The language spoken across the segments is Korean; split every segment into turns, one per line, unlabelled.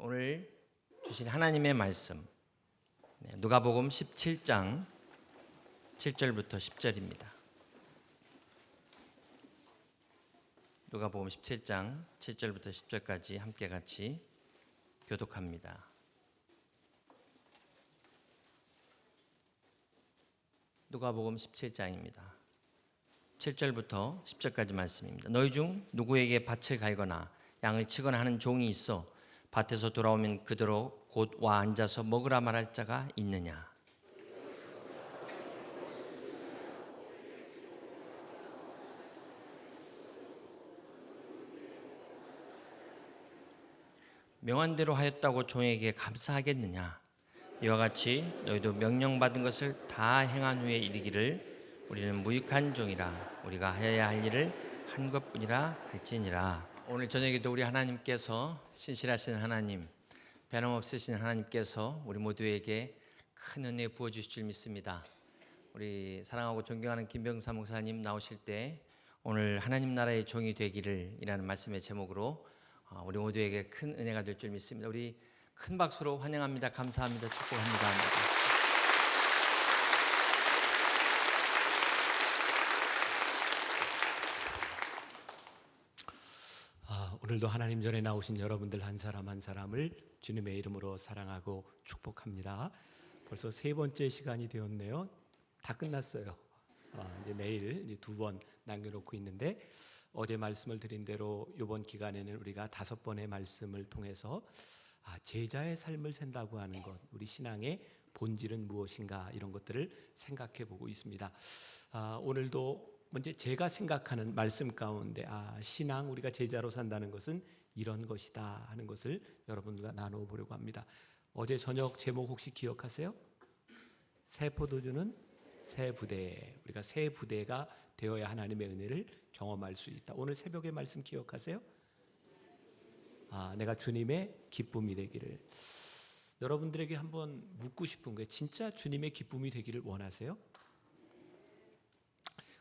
오늘 주신 하나님의 말씀 누가복음 17장 7절부터 10절입니다. 누가복음 17장 7절부터 10절까지 함께 같이 교독합니다. 누가복음 17장입니다. 7절부터 10절까지 말씀입니다. 너희 중 누구에게 밭을 갈거나 양을 치거나 하는 종이 있어 밭에서 돌아오면 그대로 곧 와 앉아서 먹으라 말할 자가 있느냐? 명한 대로 하였다고 종에게 감사하겠느냐? 이와 같이 너희도 명령받은 것을 다 행한 후에 이르기를 우리는 무익한 종이라 우리가 하여야 할 일을 한 것뿐이라 할지니라. 오늘 저녁에도 우리 하나님께서 신실하신 하나님, 변함없으신 하나님께서 우리 모두에게 큰 은혜 부어주실 줄 믿습니다. 우리 사랑하고 존경하는 김병삼 목사님 나오실 때 오늘 하나님 나라의 종이 되기를 이라는 말씀의 제목으로 우리 모두에게 큰 은혜가 될 줄 믿습니다. 우리 큰 박수로 환영합니다. 감사합니다. 축복합니다.
오늘도 하나님 전에 나오신 여러분들 한 사람 한 사람을 주님의 이름으로 사랑하고 축복합니다. 벌써 세 번째 시간이 되었네요. 다 끝났어요. 이제 내일 이제 두 번 남겨놓고 있는데 어제 말씀을 드린 대로 이번 기간에는 우리가 5번의 말씀을 통해서 제자의 삶을 산다고 하는 것, 우리 신앙의 본질은 무엇인가 이런 것들을 생각해 보고 있습니다. 오늘도 먼저 제가 생각하는 말씀 가운데 신앙 우리가 제자로 산다는 것은 이런 것이다 하는 것을 여러분들과 나누어 보려고 합니다. 어제 저녁 제목 혹시 기억하세요? 새 포도주는 새 부대. 우리가 새 부대가 되어야 하나님의 은혜를 경험할 수 있다. 오늘 새벽의 말씀 기억하세요? 내가 주님의 기쁨이 되기를. 여러분들에게 한번 묻고 싶은 거예요. 진짜 주님의 기쁨이 되기를 원하세요?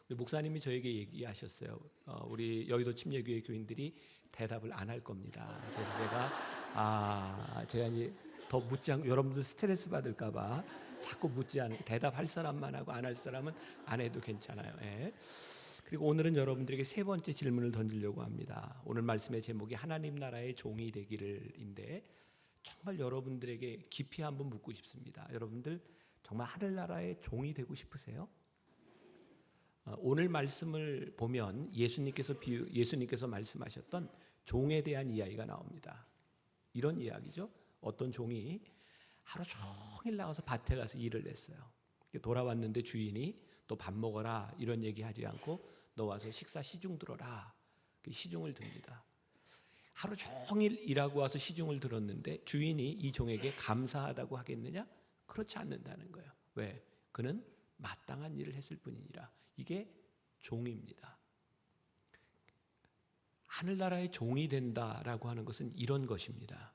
우리 목사님이 저에게 얘기하셨어요. 우리 여의도 침례교회 교인들이 대답을 안 할 겁니다. 그래서 제가 이제 더 묻지 않고 여러분들 스트레스 받을까봐 자꾸 묻지 않고 대답할 사람만 하고 안 할 사람은 안 해도 괜찮아요. 예. 그리고 오늘은 여러분들에게 세 번째 질문을 던지려고 합니다. 오늘 말씀의 제목이 하나님 나라의 종이 되기를인데 정말 여러분들에게 깊이 한번 묻고 싶습니다. 여러분들 정말 하늘나라의 종이 되고 싶으세요? 오늘 말씀을 보면 예수님께서 말씀하셨던 종에 대한 이야기가 나옵니다. 이런 이야기죠. 어떤 종이 하루 종일 나가서 밭에 가서 일을 했어요. 돌아왔는데 주인이 또 밥 먹어라 이런 얘기하지 않고 너 와서 식사 시중 들어라. 시중을 듭니다. 하루 종일 일하고 와서 시중을 들었는데 주인이 이 종에게 감사하다고 하겠느냐? 그렇지 않는다는 거예요. 왜? 그는 마땅한 일을 했을 뿐이니라. 이게 종입니다. 하늘나라의 종이 된다라고 하는 것은 이런 것입니다.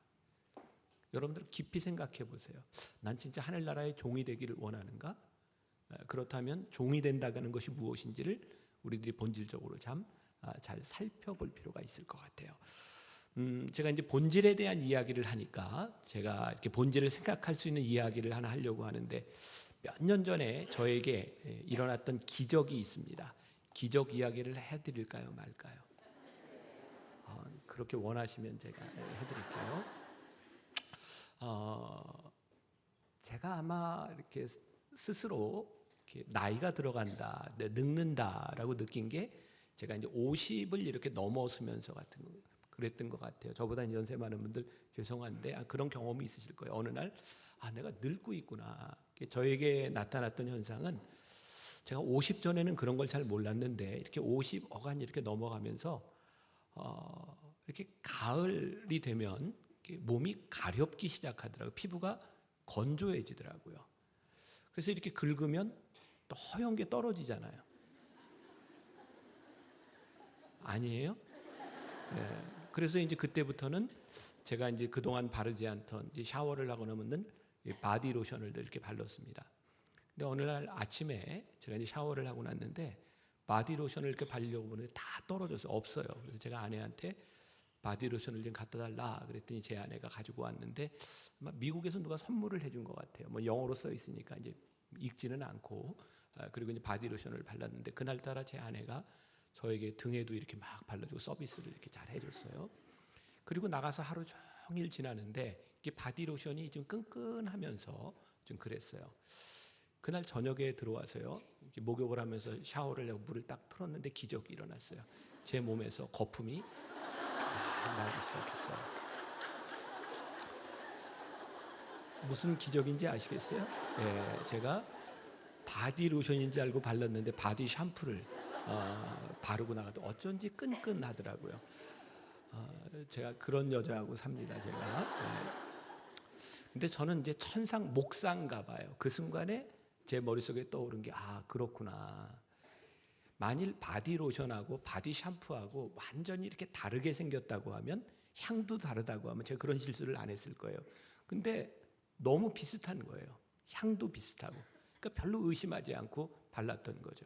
여러분들 깊이 생각해 보세요. 난 진짜 하늘나라의 종이 되기를 원하는가? 그렇다면 종이 된다는 것이 무엇인지를 우리들이 본질적으로 잘 살펴볼 필요가 있을 것 같아요. 제가 이제 본질에 대한 이야기를 하니까 제가 이렇게 본질을 생각할 수 있는 이야기를 하나 하려고 하는데 몇 년 전에 저에게 일어났던 기적이 있습니다. 기적 이야기를 해드릴까요, 말까요? 그렇게 원하시면 제가 해드릴게요. 제가 아마 이렇게 스스로 이렇게 나이가 들어간다, 늙는다라고 느낀 게 제가 이제 50을 이렇게 넘어서면서 그랬던 것 같아요. 저보다 연세 많은 분들 죄송한데 그런 경험이 있으실 거예요. 어느 날 내가 늙고 있구나. 저에게 나타났던 현상은 제가 50 전에는 그런 걸 잘 몰랐는데 이렇게 50 어간이 이렇게 넘어가면서 이렇게 가을이 되면 이렇게 몸이 가렵기 시작하더라고요. 피부가 건조해지더라고요. 그래서 이렇게 긁으면 또 허연 게 떨어지잖아요. 아니에요? 네. 그래서 이제 그때부터는 제가 이제 그동안 바르지 않던 이제 샤워를 하고 나면은 바디 로션을 이렇게 발랐습니다. 근데 어느 날 아침에 제가 이제 샤워를 하고 났는데 바디 로션을 이렇게 바르려고 보는데 다 떨어져서 없어요. 그래서 제가 아내한테 바디로션을 좀 갖다 달라 그랬더니 제 아내가 가지고 왔는데 아마 미국에서 누가 선물을 해준 것 같아요. 뭐 영어로 써 있으니까 이제 읽지는 않고 그리고 이제 바디로션을 발랐는데 그날따라 제 아내가 저에게 등에도 이렇게 막 발라주고 서비스를 이렇게 잘 해줬어요. 그리고 나가서 하루 종일 지나는데 이게 바디로션이 좀 끈끈하면서 좀 그랬어요. 그날 저녁에 들어와서요, 이렇게 목욕을 하면서 샤워를 하고 물을 딱 틀었는데 기적이 일어났어요. 제 몸에서 거품이 나기 시작했어요. 무슨 기적인지 아시겠어요? 예, 제가 바디로션인지 알고 발랐는데 바디 샴푸를 바르고 나가도 어쩐지 끈끈하더라고요. 제가 그런 여자하고 삽니다, 제가. 근데 저는 이제 천상 목사인가 봐요. 그 순간에 제 머릿속에 떠오른 게 그렇구나. 만일 바디로션하고 바디 샴푸하고 완전히 이렇게 다르게 생겼다고 하면, 향도 다르다고 하면 제가 그런 실수를 안 했을 거예요. 근데 너무 비슷한 거예요. 향도 비슷하고. 그러니까 별로 의심하지 않고 발랐던 거죠.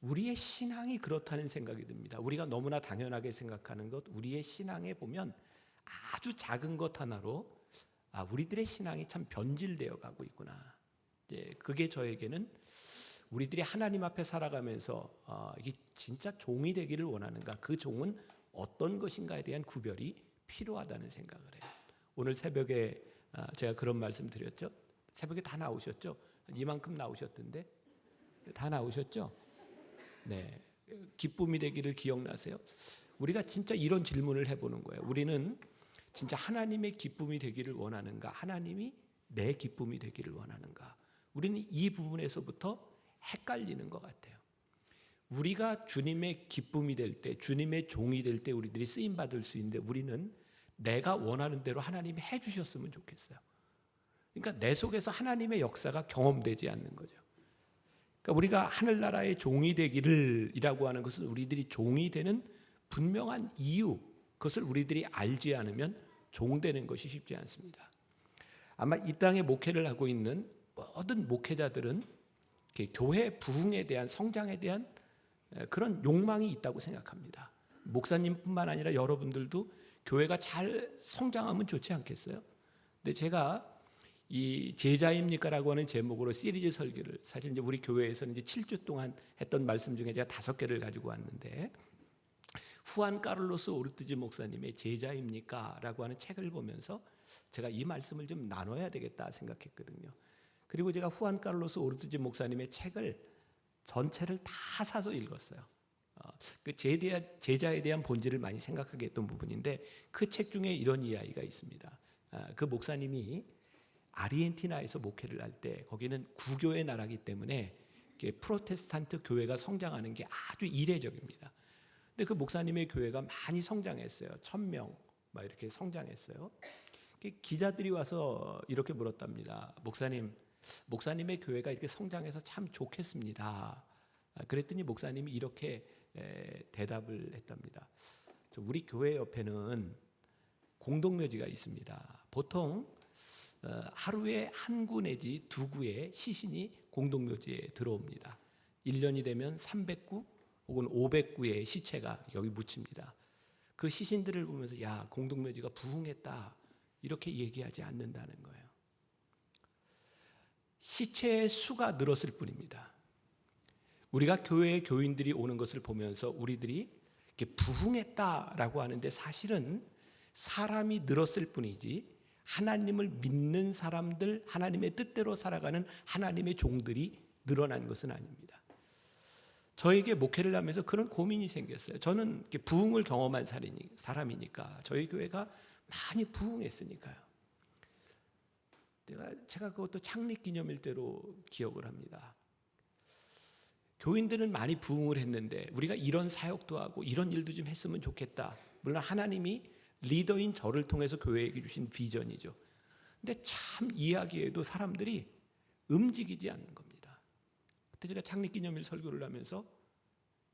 우리의 신앙이 그렇다는 생각이 듭니다. 우리가 너무나 당연하게 생각하는 것, 우리의 신앙에 보면 아주 작은 것 하나로 우리들의 신앙이 참 변질되어 가고 있구나. 이제 그게 저에게는 우리들이 하나님 앞에 살아가면서 이게 진짜 종이 되기를 원하는가, 그 종은 어떤 것인가에 대한 구별이 필요하다는 생각을 해요. 오늘 새벽에 제가 그런 말씀 드렸죠. 새벽에 다 나오셨죠? 이만큼 나오셨던데 다 나오셨죠? 네, 기쁨이 되기를 기억나세요? 우리가 진짜 이런 질문을 해보는 거예요. 우리는 진짜 하나님의 기쁨이 되기를 원하는가? 하나님이 내 기쁨이 되기를 원하는가? 우리는 이 부분에서부터 헷갈리는 것 같아요. 우리가 주님의 기쁨이 될 때, 주님의 종이 될 때 우리들이 쓰임 받을 수 있는데, 우리는 내가 원하는 대로 하나님이 해주셨으면 좋겠어요. 그러니까 내 속에서 하나님의 역사가 경험되지 않는 거죠. 그러니까 우리가 하늘나라의 종이 되기를 이라고 하는 것은 우리들이 종이 되는 분명한 이유, 그것을 우리들이 알지 않으면 종되는 것이 쉽지 않습니다. 아마 이 땅에 목회를 하고 있는 모든 목회자들은 교회 부흥에 대한, 성장에 대한 그런 욕망이 있다고 생각합니다. 목사님뿐만 아니라 여러분들도 교회가 잘 성장하면 좋지 않겠어요? 근데 제가 이 제자입니까라고 하는 제목으로 시리즈 설교를, 사실 이제 우리 교회에서는 이제 7주 동안 했던 말씀 중에 제가 5개를 가지고 왔는데, 후안 카를로스 오르티즈 목사님의 제자입니까라고 하는 책을 보면서 제가 이 말씀을 좀 나눠야 되겠다 생각했거든요. 그리고 제가 후안 카를로스 오르티즈 목사님의 책을 전체를 다 사서 읽었어요. 그 제자에 대한 본질을 많이 생각하게 했던 부분인데, 그 책 중에 이런 이야기가 있습니다. 그 목사님이 아르헨티나에서 목회를 할 때, 거기는 구교의 나라이기 때문에 프로테스탄트 교회가 성장하는 게 아주 이례적입니다. 근데 그 목사님의 교회가 많이 성장했어요. 1000명 막 이렇게 성장했어요. 기자들이 와서 이렇게 물었답니다. 목사님의 교회가 이렇게 성장해서 참 좋겠습니다. 그랬더니 목사님이 이렇게 대답을 했답니다. 우리 교회 옆에는 공동묘지가 있습니다. 보통 하루에 한 구 내지 2구의 시신이 공동묘지에 들어옵니다. 1년이 되면 300구 혹은 500구의 시체가 여기 묻힙니다. 그 시신들을 보면서 야, 공동묘지가 부흥했다, 이렇게 얘기하지 않는다는 거예요. 시체의 수가 늘었을 뿐입니다. 우리가 교회에 교인들이 오는 것을 보면서 우리들이 이렇게 부흥했다라고 하는데, 사실은 사람이 늘었을 뿐이지 하나님을 믿는 사람들, 하나님의 뜻대로 살아가는 하나님의 종들이 늘어난 것은 아닙니다. 저에게 목회를 하면서 그런 고민이 생겼어요. 저는 이렇게 부흥을 경험한 사람이니까, 저희 교회가 많이 부흥했으니까요. 제가 그것도 창립기념일 때로 기억을 합니다. 교인들은 많이 부흥을 했는데 우리가 이런 사역도 하고 이런 일도 좀 했으면 좋겠다. 물론 하나님이 리더인 저를 통해서 교회에게 주신 비전이죠. 근데 참 이야기에도 사람들이 움직이지 않는 겁니다. 그때 제가 창립기념일 설교를 하면서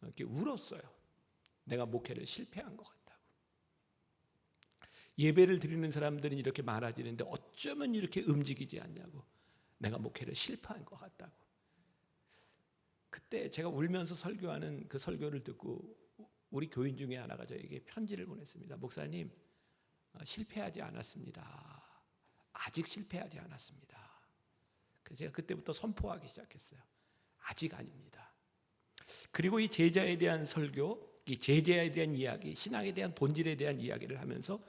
이렇게 울었어요. 내가 목회를 실패한 것 같다고. 예배를 드리는 사람들은 이렇게 많아지는데 어쩌면 이렇게 움직이지 않냐고. 내가 목회를 실패한 것 같다고. 그때 제가 울면서 설교하는 그 설교를 듣고 우리 교인 중에 하나가 저에게 편지를 보냈습니다. 목사님, 실패하지 않았습니다. 아직 실패하지 않았습니다. 그래서 제가 그때부터 선포하기 시작했어요. 아직 아닙니다. 그리고 이 제자에 대한 설교, 이 제자에 대한 이야기, 신앙에 대한 본질에 대한 이야기를 하면서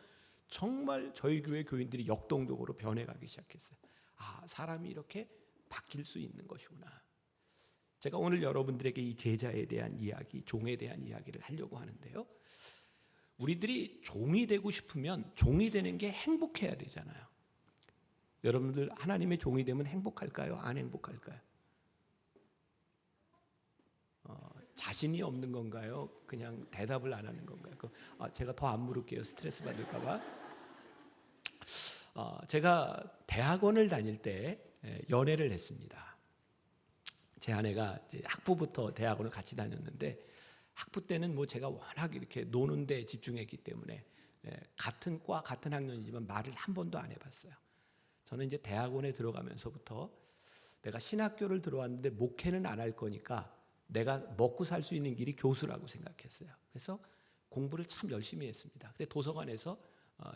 정말 저희 교회 교인들이 역동적으로 변해가기 시작했어요. 아, 사람이 이렇게 바뀔 수 있는 것이구나. 제가 오늘 여러분들에게 이 제자에 대한 이야기, 종에 대한 이야기를 하려고 하는데요. 우리들이 종이 되고 싶으면 종이 되는 게 행복해야 되잖아요. 여러분들 하나님의 종이 되면 행복할까요? 안 행복할까요? 자신이 없는 건가요? 그냥 대답을 안 하는 건가요? 제가 더 안 물을게요. 스트레스 받을까 봐. 제가 대학원을 다닐 때 연애를 했습니다. 제 아내가 이제 학부부터 대학원을 같이 다녔는데 학부 때는 뭐 제가 워낙 이렇게 노는 데 집중했기 때문에 같은 과 같은 학년이지만 말을 한 번도 안 해봤어요. 저는 이제 대학원에 들어가면서부터 내가 신학교를 들어왔는데 목회는 안 할 거니까 내가 먹고 살 수 있는 길이 교수라고 생각했어요. 그래서 공부를 참 열심히 했습니다. 근데 도서관에서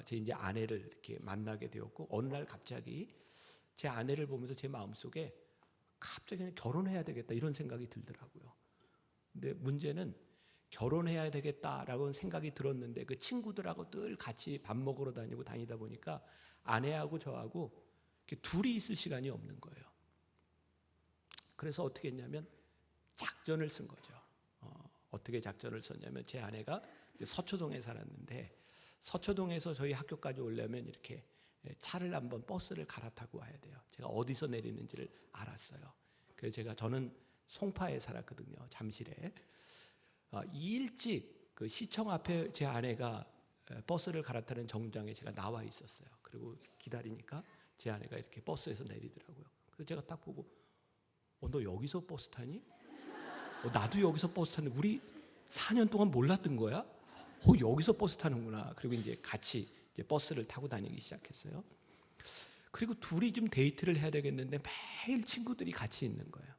제 이제 아내를 이렇게 만나게 되었고 어느 날 갑자기 제 아내를 보면서 제 마음속에 갑자기 그냥 결혼해야 되겠다 이런 생각이 들더라고요. 근데 문제는 결혼해야 되겠다라고 생각이 들었는데 그 친구들하고 늘 같이 밥 먹으러 다니다 보니까 아내하고 저하고 이렇게 둘이 있을 시간이 없는 거예요. 그래서 어떻게 했냐면 작전을 쓴 거죠. 어떻게 작전을 썼냐면 제 아내가 서초동에 살았는데 서초동에서 저희 학교까지 오려면 이렇게 차를 한번 버스를 갈아타고 와야 돼요. 제가 어디서 내리는지를 알았어요. 그래서 저는 송파에 살았거든요. 잠실에. 일찍 그 시청 앞에 제 아내가 버스를 갈아타는 정류장에 제가 나와 있었어요. 그리고 기다리니까 제 아내가 이렇게 버스에서 내리더라고요. 그래서 제가 딱 보고 너 여기서 버스 타니? 나도 여기서 버스 타는데 우리 4년 동안 몰랐던 거야? 여기서 버스 타는구나. 그리고 이제 같이 이제 버스를 타고 다니기 시작했어요. 그리고 둘이 좀 데이트를 해야 되겠는데 매일 친구들이 같이 있는 거예요.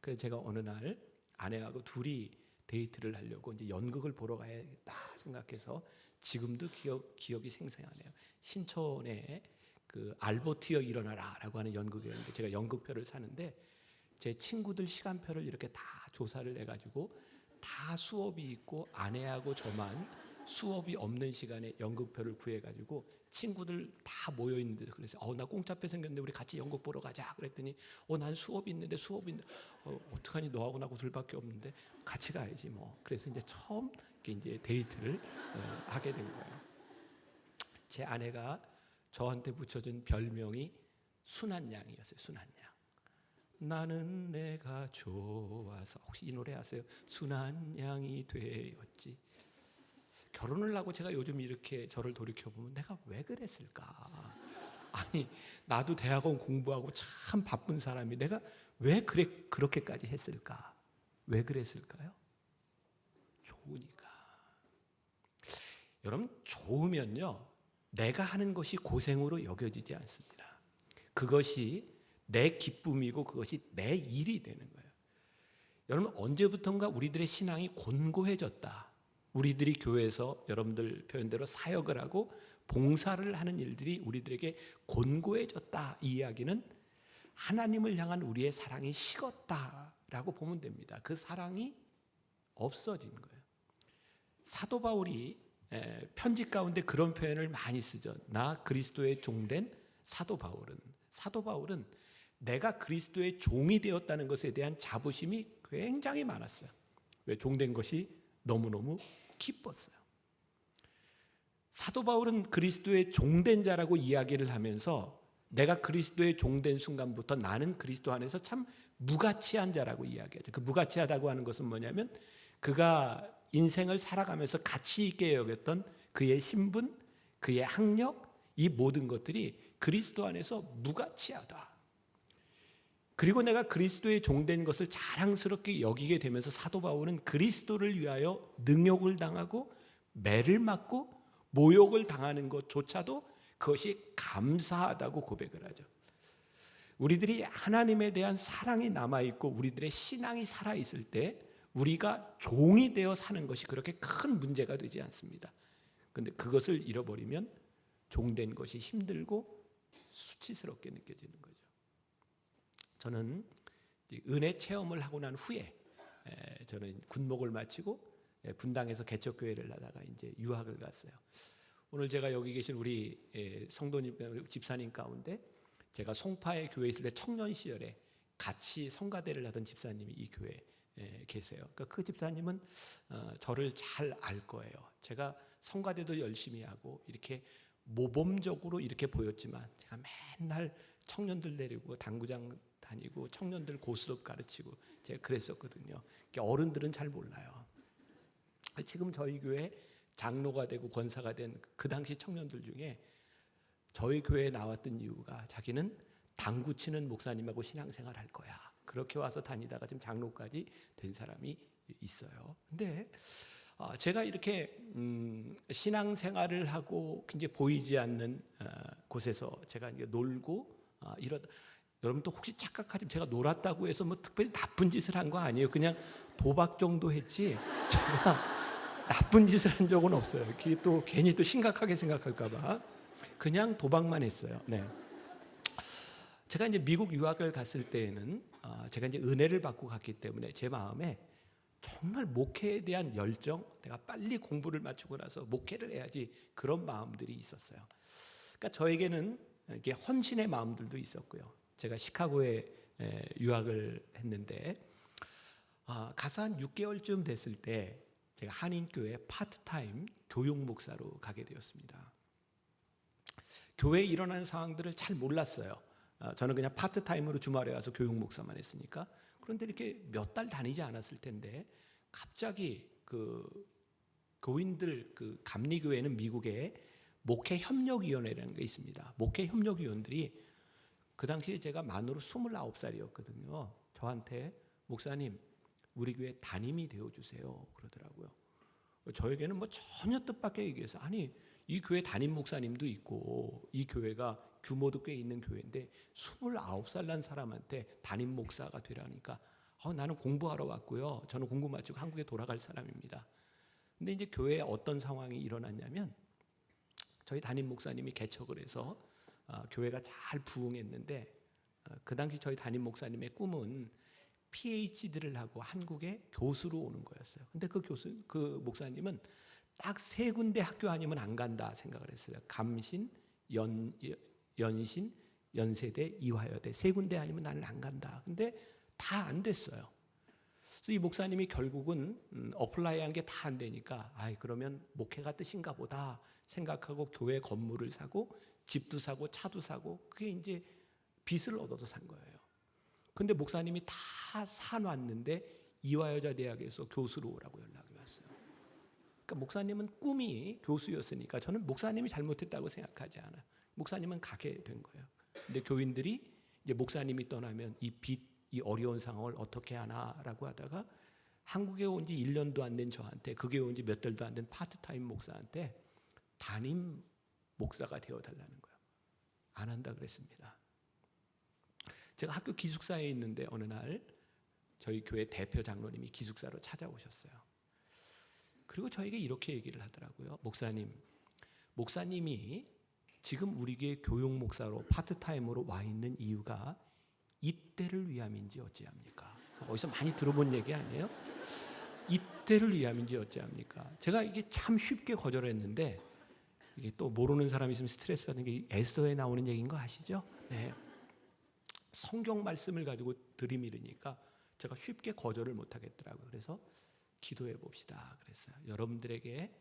그래서 제가 어느 날 아내하고 둘이 데이트를 하려고 이제 연극을 보러 가야겠다 생각해서 지금도 기억이 생생하네요. 신촌에 그 알버트여 일어나라라고 하는 연극이었는데 제가 연극표를 사는데 제 친구들 시간표를 이렇게 다 조사를 해가지고 다 수업이 있고 아내하고 저만 수업이 없는 시간에 연극표를 구해가지고 친구들 다 모여 있는데 그래서 나 공짜표 생겼는데 우리 같이 연극 보러 가자 그랬더니 난 수업이 있는데 어떡하니 너하고 나하고 둘밖에 없는데 같이 가야지 뭐. 그래서 이제 처음 이제 데이트를 하게 된 거예요. 제 아내가 저한테 붙여준 별명이 순한 양이었어요. 순한 양. 나는 내가 좋아서. 혹시 이 노래 아세요? 순한 양이 되었지. 결혼을 하고 제가 요즘 이렇게 저를 돌이켜보면 내가 왜 그랬을까? 아니 나도 대학원 공부하고 참 바쁜 사람이 내가 왜 그렇게까지 했을까? 왜 그랬을까요? 좋으니까. 여러분 좋으면요 내가 하는 것이 고생으로 여겨지지 않습니다. 그것이 내 기쁨이고 그것이 내 일이 되는 거예요. 여러분 언제부턴가 우리들의 신앙이 곤고해졌다. 우리들이 교회에서 여러분들 표현대로 사역을 하고 봉사를 하는 일들이 우리들에게 곤고해졌다. 이 이야기는 하나님을 향한 우리의 사랑이 식었다라고 보면 됩니다. 그 사랑이 없어진 거예요. 사도 바울이 편지 가운데 그런 표현을 많이 쓰죠. 나 그리스도의 종된 사도 바울은 내가 그리스도의 종이 되었다는 것에 대한 자부심이 굉장히 많았어요. 왜? 종된 것이 너무너무 기뻤어요. 사도 바울은 그리스도의 종된 자라고 이야기를 하면서 내가 그리스도의 종된 순간부터 나는 그리스도 안에서 참 무가치한 자라고 이야기하죠. 그 무가치하다고 하는 것은 뭐냐면 그가 인생을 살아가면서 가치 있게 여겼던 그의 신분, 그의 학력, 이 모든 것들이 그리스도 안에서 무가치하다. 그리고 내가 그리스도의 종된 것을 자랑스럽게 여기게 되면서 사도 바울은 그리스도를 위하여 능욕을 당하고 매를 맞고 모욕을 당하는 것조차도 그것이 감사하다고 고백을 하죠. 우리들이 하나님에 대한 사랑이 남아있고 우리들의 신앙이 살아있을 때 우리가 종이 되어 사는 것이 그렇게 큰 문제가 되지 않습니다. 그런데 그것을 잃어버리면 종된 것이 힘들고 수치스럽게 느껴지는 거죠. 저는 은혜 체험을 하고 난 후에 저는 군목을 마치고 분당에서 개척교회를 하다가 이제 유학을 갔어요. 오늘 제가 여기 계신 우리 성도님, 우리 집사님 가운데 제가 송파의 교회에 있을 때 청년 시절에 같이 성가대를 하던 집사님이 이 교회에 계세요. 그러니까 그 집사님은 저를 잘 알 거예요. 제가 성가대도 열심히 하고 이렇게 모범적으로 이렇게 보였지만 제가 맨날 청년들 데리고 당구장 다니고 청년들 고스톱 가르치고 제가 그랬었거든요. 그러니까 어른들은 잘 몰라요. 지금 저희 교회 장로가 되고 권사가 된 그 당시 청년들 중에 저희 교회에 나왔던 이유가 자기는 당구 치는 목사님하고 신앙생활 할 거야. 그렇게 와서 다니다가 지금 장로까지 된 사람이 있어요. 근데 제가 이렇게 신앙생활을 하고 굉장히 보이지 않는 곳에서 제가 이제 놀고 이러다 여러분 또 혹시 착각하지 제가 놀았다고 해서 뭐 특별히 나쁜 짓을 한 거 아니에요. 그냥 도박 정도 했지 제가 나쁜 짓을 한 적은 없어요. 그게 또 괜히 또 심각하게 생각할까봐 그냥 도박만 했어요. 네. 제가 이제 미국 유학을 갔을 때에는 제가 이제 은혜를 받고 갔기 때문에 제 마음에 정말 목회에 대한 열정, 내가 빨리 공부를 마치고 나서 목회를 해야지 그런 마음들이 있었어요. 그러니까 저에게는 이게 헌신의 마음들도 있었고요. 제가 시카고에 유학을 했는데 가서 한 6개월쯤 됐을 때 제가 한인교회 파트타임 교육 목사로 가게 되었습니다. 교회에 일어나는 상황들을 잘 몰랐어요. 저는 그냥 파트타임으로 주말에 와서 교육 목사만 했으니까. 그런데 이렇게 몇 달 다니지 않았을 텐데 갑자기 그 교인들 그 감리교회는 미국에 목회협력위원회라는 게 있습니다. 목회협력위원들이 그 당시에 제가 만으로 29살이었거든요. 저한테 목사님 우리 교회 담임이 되어주세요 그러더라고요. 저에게는 뭐 전혀 뜻밖의 얘기해서 아니 이 교회 담임 목사님도 있고 이 교회가 규모도 꽤 있는 교회인데 29살 난 사람한테 담임 목사가 되라니까 나는 공부하러 왔고요. 저는 공부 마치고 한국에 돌아갈 사람입니다. 근데 이제 교회에 어떤 상황이 일어났냐면 저희 담임 목사님이 개척을 해서 교회가 잘 부흥했는데 그 당시 저희 담임 목사님의 꿈은 PhD를 하고 한국에 교수로 오는 거였어요. 근데 그 목사님은 딱 3군데 학교 아니면 안 간다 생각을 했어요. 감신, 연신, 연세대, 이화여대 3군데 아니면 나는 안 간다. 근데 다 안 됐어요. 그래서 이 목사님이 결국은 어플라이한 게 다 안 되니까 그러면 목회가 뜻인가 보다 생각하고 교회 건물을 사고 집도 사고 차도 사고 그게 이제 빚을 얻어서 산 거예요. 근데 목사님이 다 사놨는데 이화여자대학에서 교수로 오라고 연락이 왔어요. 그러니까 목사님은 꿈이 교수였으니까 저는 목사님이 잘못했다고 생각하지 않아요. 목사님은 가게 된 거예요. 근데 교인들이 이제 목사님이 떠나면 이 빚, 이 어려운 상황을 어떻게 하나라고 하다가 한국에 온 지 1년도 안 된 저한테 그게 온 지 몇 달도 안 된 파트타임 목사한테 담임 목사가 되어달라는 거예요. 안 한다 그랬습니다. 제가 학교 기숙사에 있는데 어느 날 저희 교회 대표 장로님이 기숙사로 찾아오셨어요. 그리고 저에게 이렇게 얘기를 하더라고요. 목사님이 지금 우리 교회 교육 목사로 파트타임으로 와 있는 이유가 이때를 위함인지 어찌합니까? 어디서 많이 들어본 얘기 아니에요? 이때를 위함인지 어찌합니까? 제가 이게 참 쉽게 거절했는데 이게 또 모르는 사람이 있으면 스트레스 받는 게 에스더에 나오는 얘기인 거 아시죠? 네. 성경 말씀을 가지고 들이밀으니까 제가 쉽게 거절을 못 하겠더라고요. 그래서 기도해 봅시다 그랬어요. 여러분들에게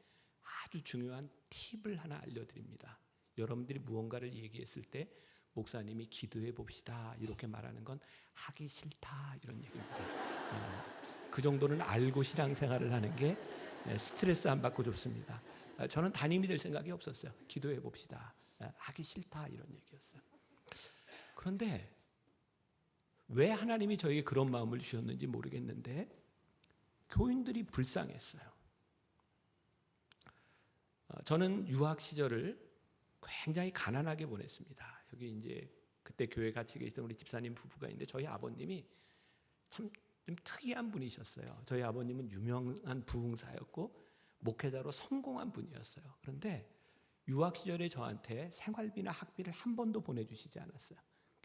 아주 중요한 팁을 하나 알려드립니다. 여러분들이 무언가를 얘기했을 때 목사님이 기도해 봅시다 이렇게 말하는 건 하기 싫다 이런 얘기입니다. 그 정도는 알고 신앙생활을 하는 게 스트레스 안 받고 좋습니다. 저는 담임이 될 생각이 없었어요. 기도해 봅시다. 하기 싫다 이런 얘기였어요. 그런데 왜 하나님이 저에게 그런 마음을 주셨는지 모르겠는데 교인들이 불쌍했어요. 저는 유학 시절을 굉장히 가난하게 보냈습니다. 여기 이제 그때 교회 같이 계시던 우리 집사님 부부가 있는데 저희 아버님이 참 좀 특이한 분이셨어요. 저희 아버님은 유명한 부흥사였고 목회자로 성공한 분이었어요. 그런데 유학 시절에 저한테 생활비나 학비를 한 번도 보내주시지 않았어요.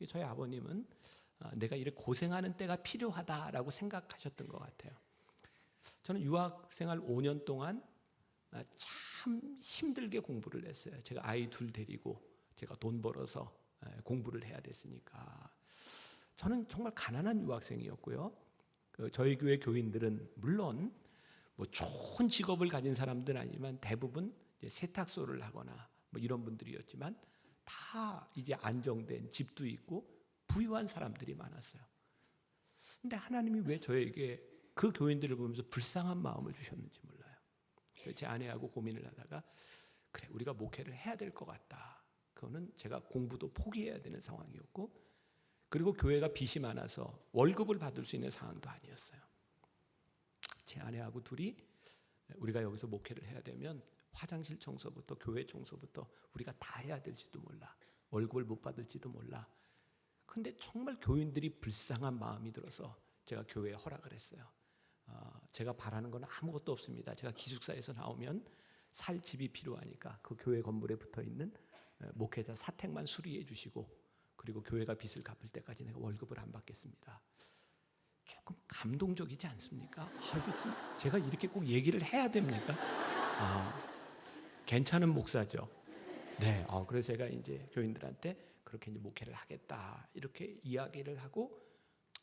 저희 아버님은 내가 이렇게 고생하는 때가 필요하다라고 생각하셨던 것 같아요. 저는 유학 생활 5년 동안 참 힘들게 공부를 했어요. 제가 아이 둘 데리고 제가 돈 벌어서 공부를 해야 됐으니까. 저는 정말 가난한 유학생이었고요. 저희 교회 교인들은 물론 뭐 좋은 직업을 가진 사람들은 아니지만 대부분 이제 세탁소를 하거나 뭐 이런 분들이었지만 다 이제 안정된 집도 있고 부유한 사람들이 많았어요. 근데 하나님이 왜 저에게 그 교인들을 보면서 불쌍한 마음을 주셨는지 몰라요. 제 아내하고 고민을 하다가 그래 우리가 목회를 해야 될 것 같다. 그거는 제가 공부도 포기해야 되는 상황이었고 그리고 교회가 빚이 많아서 월급을 받을 수 있는 상황도 아니었어요. 제 아내하고 둘이 우리가 여기서 목회를 해야 되면 화장실 청소부터 교회 청소부터 우리가 다 해야 될지도 몰라. 월급을 못 받을지도 몰라. 근데 정말 교인들이 불쌍한 마음이 들어서 제가 교회에 허락을 했어요. 제가 바라는 건 아무것도 없습니다. 제가 기숙사에서 나오면 살 집이 필요하니까 그 교회 건물에 붙어있는 목회자 사택만 수리해 주시고 그리고 교회가 빚을 갚을 때까지 내가 월급을 안 받겠습니다. 조금 감동적이지 않습니까? 제가 이렇게 꼭 얘기를 해야 됩니까? 괜찮은 목사죠. 네, 그래서 제가 이제 교인들한테 그렇게 이제 목회를 하겠다 이렇게 이야기를 하고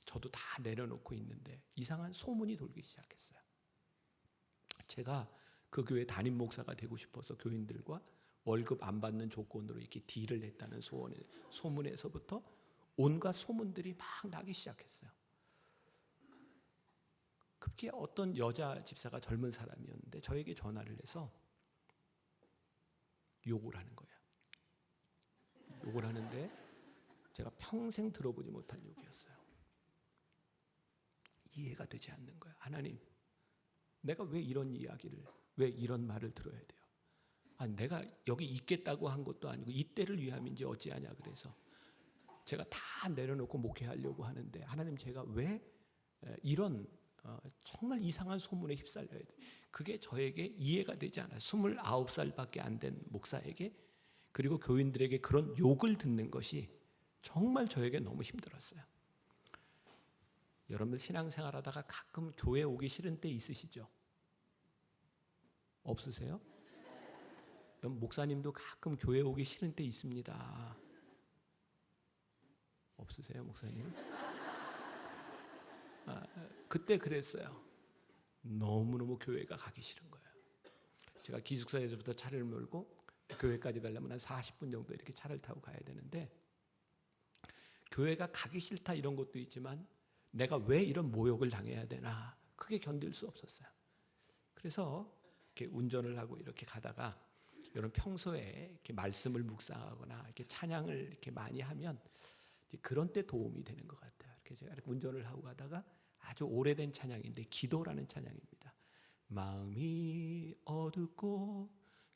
저도 다 내려놓고 있는데 이상한 소문이 돌기 시작했어요. 제가 그 교회 담임 목사가 되고 싶어서 교인들과 월급 안 받는 조건으로 이렇게 딜을 했다는 소문에서부터 온갖 소문들이 막 나기 시작했어요. 급기야 어떤 여자 집사가 젊은 사람이었는데 저에게 전화를 해서 욕을 하는 거예요. 욕을 하는데 제가 평생 들어보지 못한 욕이었어요. 이해가 되지 않는 거예요. 하나님, 내가 왜 이런 이야기를, 왜 이런 말을 들어야 돼요? 내가 여기 있겠다고 한 것도 아니고 이때를 위함인지 어찌하냐 그래서 제가 다 내려놓고 목회하려고 하는데 하나님 제가 왜 이런 정말 이상한 소문에 휩쓸려야 돼? 그게 저에게 이해가 되지 않아요. 29살밖에 안 된 목사에게 그리고 교인들에게 그런 욕을 듣는 것이 정말 저에게 너무 힘들었어요. 여러분들 신앙생활하다가 가끔 교회 오기 싫은 때 있으시죠? 없으세요? 목사님도 가끔 교회 오기 싫은 때 있습니다. 없으세요, 목사님? 그때 그랬어요. 너무너무 교회가 가기 싫은 거예요. 제가 기숙사에서부터 차를 몰고 교회까지 가려면 한 40분 정도 이렇게 차를 타고 가야 되는데 교회가 가기 싫다 이런 것도 있지만 내가 왜 이런 모욕을 당해야 되나 그게 견딜 수 없었어요. 그래서 이렇게 운전을 하고 이렇게 가다가 여러분 평소에 이렇게 말씀을 묵상하거나 이렇게 찬양을 이렇게 많이 하면 그런 때 도움이 되는 것 같아요. 이렇게 제가 이렇게 운전을 하고 가다가 아주 오래된 찬양인데 기도라는 찬양입니다. 마음이 어둡고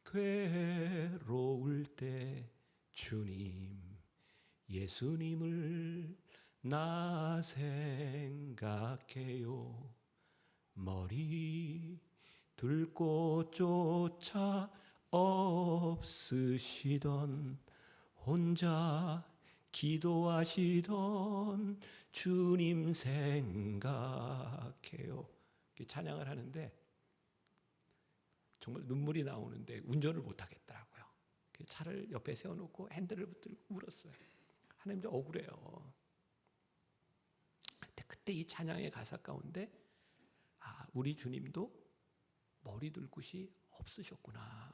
괴로울 때 주님 예수님을 나 생각해요. 머리 들고 쫓아 없으시던 혼자 기도하시던 주님 생각해요. 찬양을 하는데 정말 눈물이 나오는데 운전을 못하겠더라고요. 차를 옆에 세워놓고 핸들을 붙들고 울었어요. 하나님 좀 억울해요. 그때 이 찬양의 가사 가운데 우리 주님도 머리 둘 곳이 없으셨구나.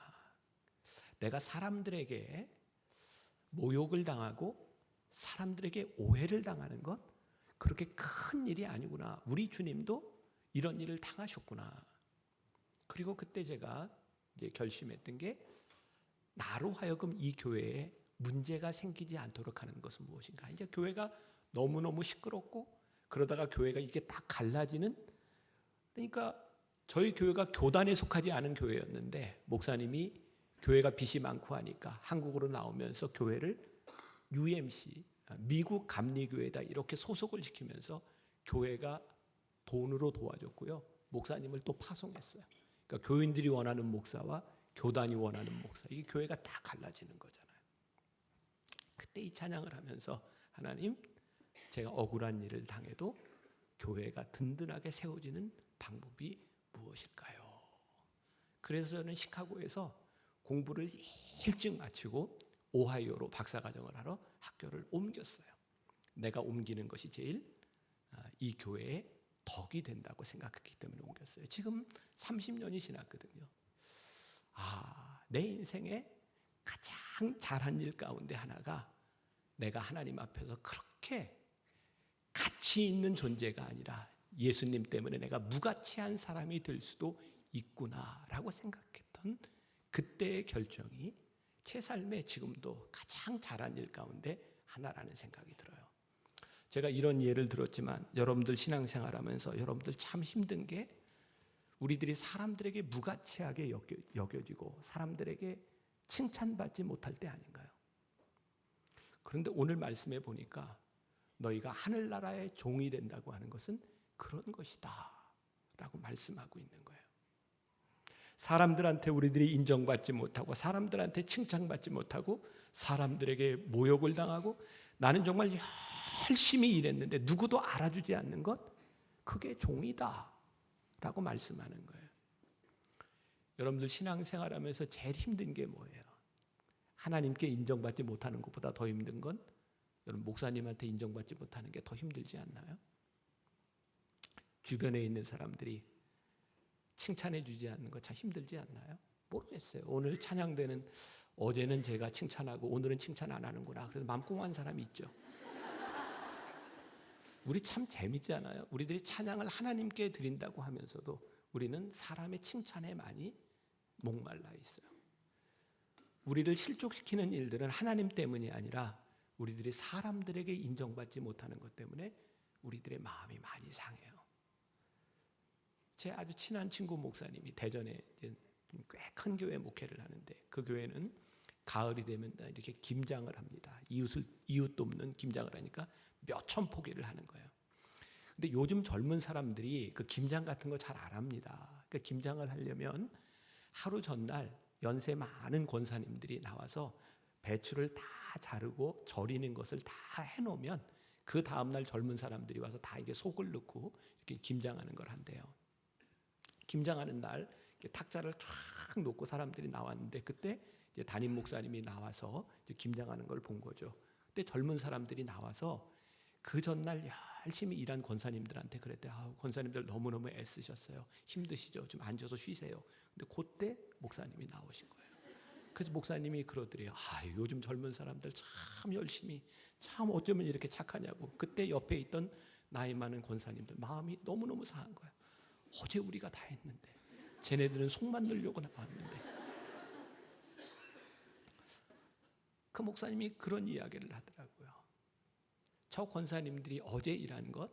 내가 사람들에게 모욕을 당하고 사람들에게 오해를 당하는 것 그렇게 큰 일이 아니구나. 우리 주님도 이런 일을 당하셨구나. 그리고 그때 제가 이제 결심했던 게 나로 하여금 이 교회에 문제가 생기지 않도록 하는 것은 무엇인가. 이제 교회가 너무너무 시끄럽고 그러다가 교회가 이게 딱 갈라지는 그러니까 저희 교회가 교단에 속하지 않은 교회였는데 목사님이 교회가 빚이 많고 하니까 한국으로 나오면서 교회를 UMC 미국 감리교회다 이렇게 소속을 시키면서 교회가 돈으로 도와줬고요. 목사님을 또 파송했어요. 그러니까 교인들이 원하는 목사와 교단이 원하는 목사, 이게 교회가 다 갈라지는 거잖아요. 그때 이 찬양을 하면서 하나님, 제가 억울한 일을 당해도 교회가 든든하게 세워지는 방법이 무엇일까요? 그래서 저는 시카고에서 공부를 일찍 마치고 오하이오로 박사과정을 하러 학교를 옮겼어요. 내가 옮기는 것이 제일 이 교회에 덕이 된다고 생각했기 때문에 옮겼어요. 지금 30년이 지났거든요. 내 인생에 가장 잘한 일 가운데 하나가 내가 하나님 앞에서 그렇게 가치 있는 존재가 아니라 예수님 때문에 내가 무가치한 사람이 될 수도 있구나라고 생각했던 그때의 결정이 제 삶에 지금도 가장 잘한 일 가운데 하나라는 생각이 들어요. 제가 이런 예를 들었지만 여러분들 신앙생활하면서 여러분들 참 힘든 게 우리들이 사람들에게 무가치하게 여겨지고 사람들에게 칭찬받지 못할 때 아닌가요? 그런데 오늘 말씀해 보니까 너희가 하늘나라의 종이 된다고 하는 것은 그런 것이다 라고 말씀하고 있는 거예요. 사람들한테 우리들이 인정받지 못하고 사람들한테 칭찬받지 못하고 사람들에게 모욕을 당하고 나는 정말 열심히 일했는데 누구도 알아주지 않는 것, 그게 종이다 라고 말씀하는 거예요. 여러분들 신앙생활하면서 제일 힘든 게 뭐예요? 하나님께 인정받지 못하는 것보다 더 힘든 건 여러분 목사님한테 인정받지 못하는 게 더 힘들지 않나요? 주변에 있는 사람들이 칭찬해 주지 않는 거 참 힘들지 않나요? 모르겠어요. 오늘 찬양대는 어제는 제가 칭찬하고 오늘은 칭찬 안 하는구나. 그래서 맘꽁한 사람이 있죠. 우리 참 재밌지 않아요? 우리들이 찬양을 하나님께 드린다고 하면서도 우리는 사람의 칭찬에 많이 목말라 있어요. 우리를 실족시키는 일들은 하나님 때문이 아니라 우리들이 사람들에게 인정받지 못하는 것 때문에 우리들의 마음이 많이 상해요. 제 아주 친한 친구 목사님이 대전에 꽤 큰 교회 목회를 하는데 그 교회는 가을이 되면 이렇게 김장을 합니다. 이웃 돕는 김장을 하니까 몇천 포기를 하는 거예요. 근데 요즘 젊은 사람들이 그 김장 같은 거 잘 안 합니다. 그 김장을 하려면 하루 전날 연세 많은 권사님들이 나와서 배추를 다 자르고 절이는 것을 다 해놓으면 그 다음날 젊은 사람들이 와서 다 이게 속을 넣고 이렇게 김장하는 걸 한대요. 김장하는 날 탁자를 쫙 놓고 사람들이 나왔는데 그때 이제 담임 목사님이 나와서 이제 김장하는 걸 본 거죠. 그때 젊은 사람들이 나와서 그 전날 열심히 일한 권사님들한테 그랬대요. 권사님들 너무너무 애쓰셨어요. 힘드시죠? 좀 앉아서 쉬세요. 근데 그때 목사님이 나오신 거예요. 그래서 목사님이 그러더래요. 요즘 젊은 사람들 참 열심히, 참 어쩌면 이렇게 착하냐고. 그때 옆에 있던 나이 많은 권사님들 마음이 너무너무 상한 거예요. 어제 우리가 다 했는데 쟤네들은 속 만들려고 나왔는데. 그 목사님이 그런 이야기를 하더라고요. 저 권사님들이 어제 일한 것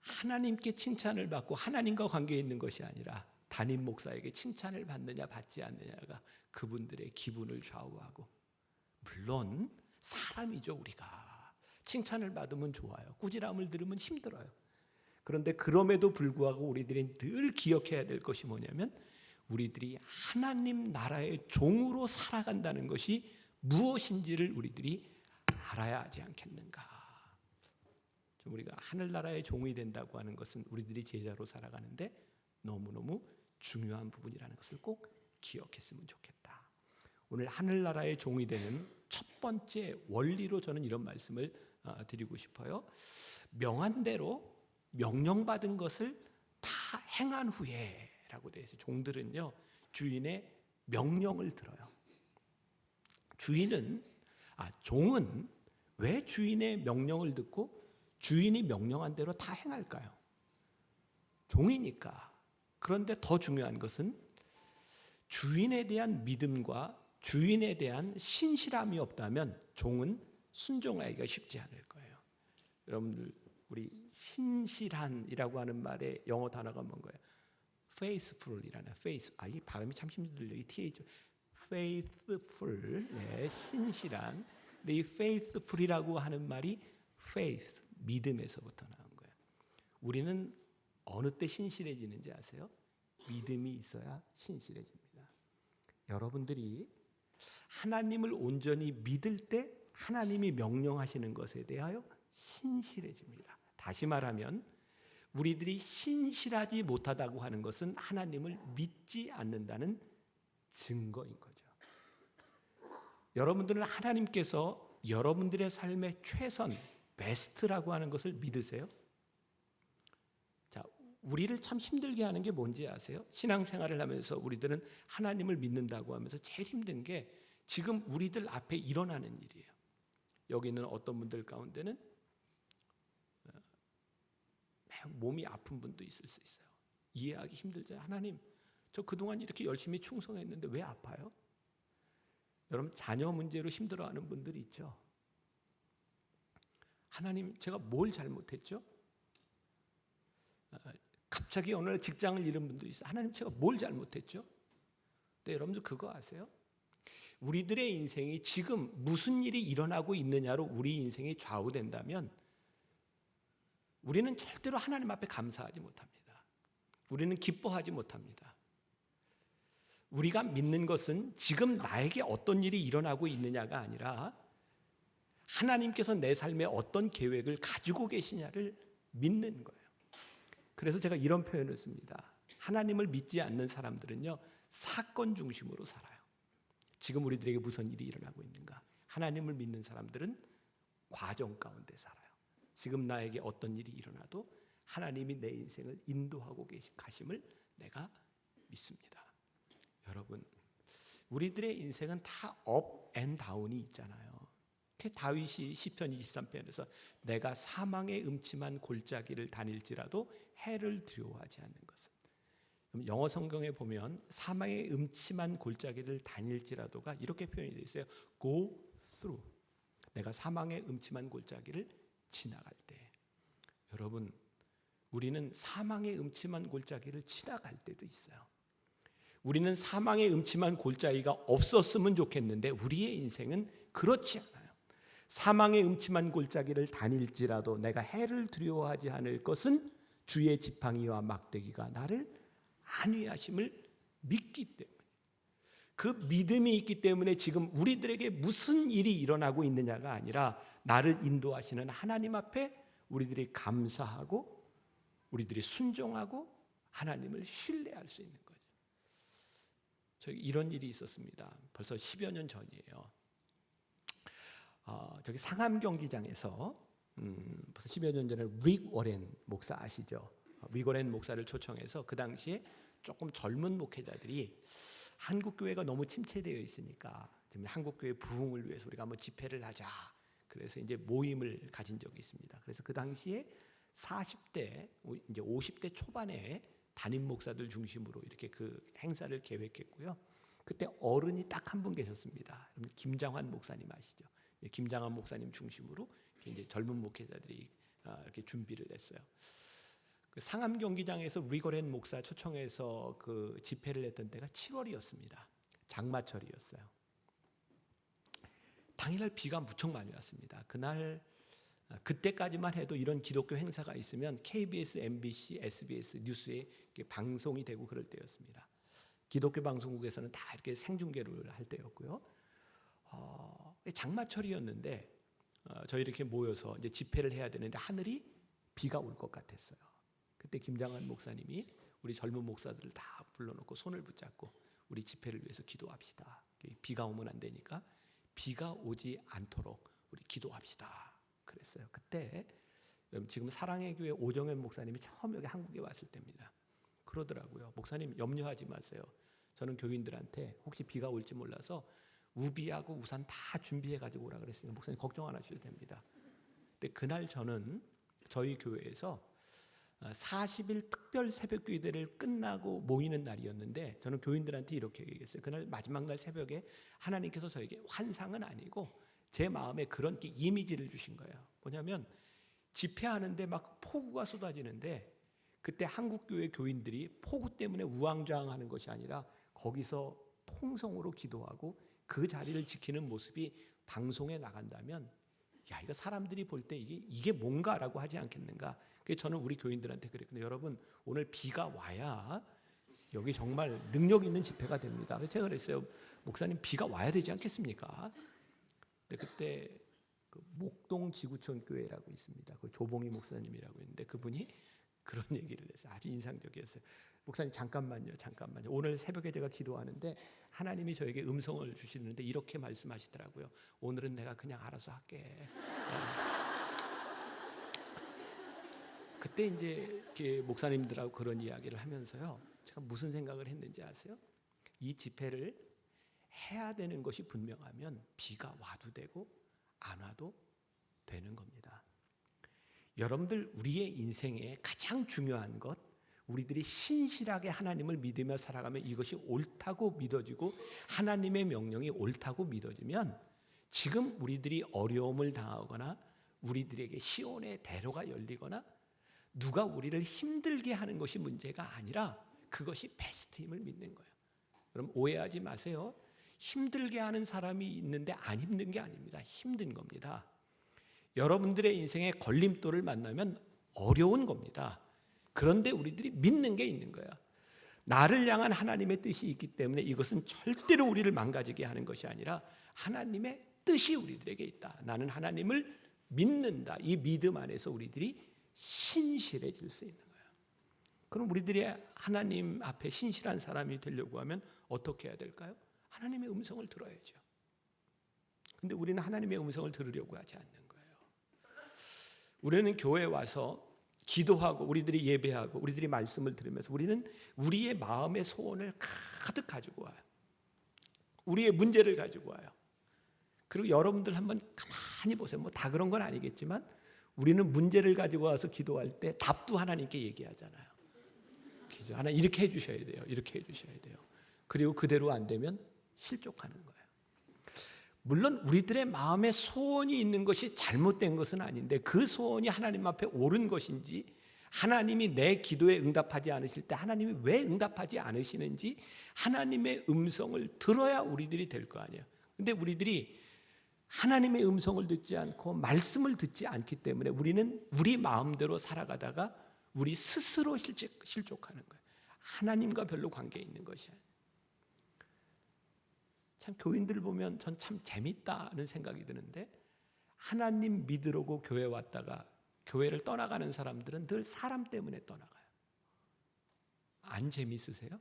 하나님께 칭찬을 받고 하나님과 관계 있는 것이 아니라 담임 목사에게 칭찬을 받느냐 받지 않느냐가 그분들의 기분을 좌우하고, 물론 사람이죠. 우리가 칭찬을 받으면 좋아요. 꾸지람을 들으면 힘들어요. 그런데 그럼에도 불구하고 우리들이 늘 기억해야 될 것이 뭐냐면 우리들이 하나님 나라의 종으로 살아간다는 것이 무엇인지를 우리들이 알아야 하지 않겠는가. 우리가 하늘나라의 종이 된다고 하는 것은 우리들이 제자로 살아가는데 너무너무 중요한 부분이라는 것을 꼭 기억했으면 좋겠다. 오늘 하늘나라의 종이 되는 첫 번째 원리로 저는 이런 말씀을 드리고 싶어요. 명한 대로 명령받은 것을 다 행한 후에 라고 되어 있어요. 종들은요 주인의 명령을 들어요. 종은 왜 주인의 명령을 듣고 주인이 명령한 대로 다 행할까요? 종이니까. 그런데 더 중요한 것은 주인에 대한 믿음과 주인에 대한 신실함이 없다면 종은 순종하기가 쉽지 않을 거예요. 여러분들 우리 신실한이라고 하는 말의 영어 단어가 뭔가요? faithful이라는 이 발음이 참 힘들어요. 이 th faithful, 신실한. 근데 이 faithful이라고 하는 말이 faith, 믿음에서부터 나온 거예요. 우리는 어느 때 신실해지는지 아세요? 믿음이 있어야 신실해집니다. 여러분들이 하나님을 온전히 믿을 때 하나님이 명령하시는 것에 대하여 신실해집니다. 다시 말하면 우리들이 신실하지 못하다고 하는 것은 하나님을 믿지 않는다는 증거인 거죠. 여러분들은 하나님께서 여러분들의 삶의 최선, 베스트라고 하는 것을 믿으세요? 자, 우리를 참 힘들게 하는 게 뭔지 아세요? 신앙생활을 하면서 우리들은 하나님을 믿는다고 하면서 제일 힘든 게 지금 우리들 앞에 일어나는 일이에요. 여기 있는 어떤 분들 가운데는 몸이 아픈 분도 있을 수 있어요. 이해하기 힘들죠. 하나님, 저 그동안 이렇게 열심히 충성했는데 왜 아파요? 여러분, 자녀 문제로 힘들어하는 분들이 있죠. 하나님, 제가 뭘 잘못했죠? 갑자기 어느 날 직장을 잃은 분도 있어요. 하나님, 제가 뭘 잘못했죠? 근데 여러분들 그거 아세요? 우리들의 인생이 지금 무슨 일이 일어나고 있느냐로 우리 인생이 좌우된다면 우리는 절대로 하나님 앞에 감사하지 못합니다. 우리는 기뻐하지 못합니다. 우리가 믿는 것은 지금 나에게 어떤 일이 일어나고 있느냐가 아니라 하나님께서 내 삶에 어떤 계획을 가지고 계시냐를 믿는 거예요. 그래서 제가 이런 표현을 씁니다. 하나님을 믿지 않는 사람들은요, 사건 중심으로 살아요. 지금 우리들에게 무슨 일이 일어나고 있는가? 하나님을 믿는 사람들은 과정 가운데 살아요. 지금 나에게 어떤 일이 일어나도 하나님이 내 인생을 인도하고 가심을 내가 믿습니다. 여러분, 우리들의 인생은 다 업 앤 다운이 있잖아요. 다윗이 시편 23편에서 내가 사망의 음침한 골짜기를 다닐지라도 해를 두려워하지 않는 것은, 영어 성경에 보면 사망의 음침한 골짜기를 다닐지라도가 이렇게 표현이 되어 있어요. Go through. 내가 사망의 음침한 골짜기를 지나갈 때. 여러분, 우리는 사망의 음침한 골짜기를 지나갈 때도 있어요. 우리는 사망의 음침한 골짜기가 없었으면 좋겠는데 우리의 인생은 그렇지 않아요. 사망의 음침한 골짜기를 다닐지라도 내가 해를 두려워하지 않을 것은 주의 지팡이와 막대기가 나를 안위하심을 믿기 때문에, 그 믿음이 있기 때문에 지금 우리들에게 무슨 일이 일어나고 있느냐가 아니라 나를 인도하시는 하나님 앞에 우리들이 감사하고 우리들이 순종하고 하나님을 신뢰할 수 있는 거죠. 저기 이런 일이 있었습니다. 벌써 10여 년 전이에요. 저기 상암 경기장에서 벌써 10여 년 전에 릭 워렌 목사 아시죠? 릭 워렌 목사를 초청해서 그 당시에 조금 젊은 목회자들이 한국 교회가 너무 침체되어 있으니까 지금 한국 교회 부흥을 위해서 우리가 한번 집회를 하자. 그래서 이제 모임을 가진 적이 있습니다. 그래서 그 당시에 40대 이제 50대 초반에 담임 목사들 중심으로 이렇게 그 행사를 계획했고요. 그때 어른이 딱 한 분 계셨습니다. 김장환 목사님 아시죠? 김장환 목사님 중심으로 이제 젊은 목회자들이 이렇게 준비를 했어요. 그 상암 경기장에서 리거렌 목사 초청해서 그 집회를 했던 때가 7월이었습니다. 장마철이었어요. 당일날 비가 무척 많이 왔습니다. 그날 그때까지만 해도 이런 기독교 행사가 있으면 KBS, MBC, SBS 뉴스에 방송이 되고 그럴 때였습니다. 기독교 방송국에서는 다 이렇게 생중계를 할 때였고요. 장마철이었는데 저희 이렇게 모여서 이제 집회를 해야 되는데 하늘이 비가 올 것 같았어요. 그때 김장환 목사님이 우리 젊은 목사들을 다 불러놓고 손을 붙잡고 우리 집회를 위해서 기도합시다. 비가 오면 안 되니까 비가 오지 않도록 우리 기도합시다. 그랬어요. 그때 지금 사랑의 교회 오정현 목사님이 처음 여기 한국에 왔을 때입니다. 그러더라고요. 목사님 염려하지 마세요. 저는 교인들한테 혹시 비가 올지 몰라서 우비하고 우산 다 준비해 가지고 오라 그랬으니까 목사님 걱정 안 하셔도 됩니다. 근데 그날 저는 저희 교회에서 40일 특별 새벽 기도회를 끝나고 모이는 날이었는데 저는 교인들한테 이렇게 얘기했어요. 그날 마지막 날 새벽에 하나님께서 저에게 환상은 아니고 제 마음에 그런 이미지를 주신 거예요. 뭐냐면 집회하는데 막 폭우가 쏟아지는데 그때 한국교회 교인들이 폭우 때문에 우왕좌왕하는 것이 아니라 거기서 통성으로 기도하고 그 자리를 지키는 모습이 방송에 나간다면 야, 이거 사람들이 볼 때 이게 뭔가라고 하지 않겠는가? 그래서 저는 우리 교인들한테 그랬거든요. 여러분 오늘 비가 와야 여기 정말 능력 있는 집회가 됩니다. 그래서 제가 그랬어요. 목사님 비가 와야 되지 않겠습니까? 근데 그때 그 목동 지구촌 교회라고 있습니다. 그 조봉희 목사님이라고 있는데 그분이 그런 얘기를 했어요. 아주 인상적이었어요. 목사님 잠깐만요. 오늘 새벽에 제가 기도하는데 하나님이 저에게 음성을 주시는데 이렇게 말씀하시더라고요. 오늘은 내가 그냥 알아서 할게. 그때 이제 이렇게 목사님들하고 그런 이야기를 하면서요. 제가 무슨 생각을 했는지 아세요? 이 집회를 해야 되는 것이 분명하면 비가 와도 되고 안 와도 되는 겁니다. 여러분들 우리의 인생에 가장 중요한 것, 우리들이 신실하게 하나님을 믿으며 살아가면 이것이 옳다고 믿어지고 하나님의 명령이 옳다고 믿어지면 지금 우리들이 어려움을 당하거나 우리들에게 시온의 대로가 열리거나 누가 우리를 힘들게 하는 것이 문제가 아니라 그것이 베스트임을 믿는 거예요. 여러분 오해하지 마세요. 힘들게 하는 사람이 있는데 안 힘든 게 아닙니다. 힘든 겁니다. 여러분들의 인생에 걸림돌을 만나면 어려운 겁니다. 그런데 우리들이 믿는 게 있는 거야. 나를 향한 하나님의 뜻이 있기 때문에 이것은 절대로 우리를 망가지게 하는 것이 아니라 하나님의 뜻이 우리들에게 있다. 나는 하나님을 믿는다. 이 믿음 안에서 우리들이 신실해질 수 있는 거예요. 그럼 우리들이 하나님 앞에 신실한 사람이 되려고 하면 어떻게 해야 될까요? 하나님의 음성을 들어야죠. 근데 우리는 하나님의 음성을 들으려고 하지 않는 거예요. 우리는 교회에 와서 기도하고 우리들이 예배하고 우리들이 말씀을 들으면서 우리는 우리의 마음의 소원을 가득 가지고 와요. 우리의 문제를 가지고 와요. 그리고 여러분들 한번 가만히 보세요. 뭐 다 그런 건 아니겠지만 우리는 문제를 가지고 와서 기도할 때 답도 하나님께 얘기하잖아요. 그죠? 하나님 이렇게 해주셔야 돼요. 이렇게 해주셔야 돼요. 그리고 그대로 안 되면 실족하는 거예요. 물론 우리들의 마음에 소원이 있는 것이 잘못된 것은 아닌데 그 소원이 하나님 앞에 옳은 것인지 하나님이 내 기도에 응답하지 않으실 때 하나님이 왜 응답하지 않으시는지 하나님의 음성을 들어야 우리들이 될 거 아니에요. 근데 우리들이 하나님의 음성을 듣지 않고 말씀을 듣지 않기 때문에 우리는 우리 마음대로 살아가다가 우리 스스로 실족하는 거예요. 하나님과 별로 관계 있는 것이 아니에요. 참 교인들을 보면 전 참 재밌다는 생각이 드는데 하나님 믿으려고 교회 왔다가 교회를 떠나가는 사람들은 늘 사람 때문에 떠나가요. 안 재밌으세요?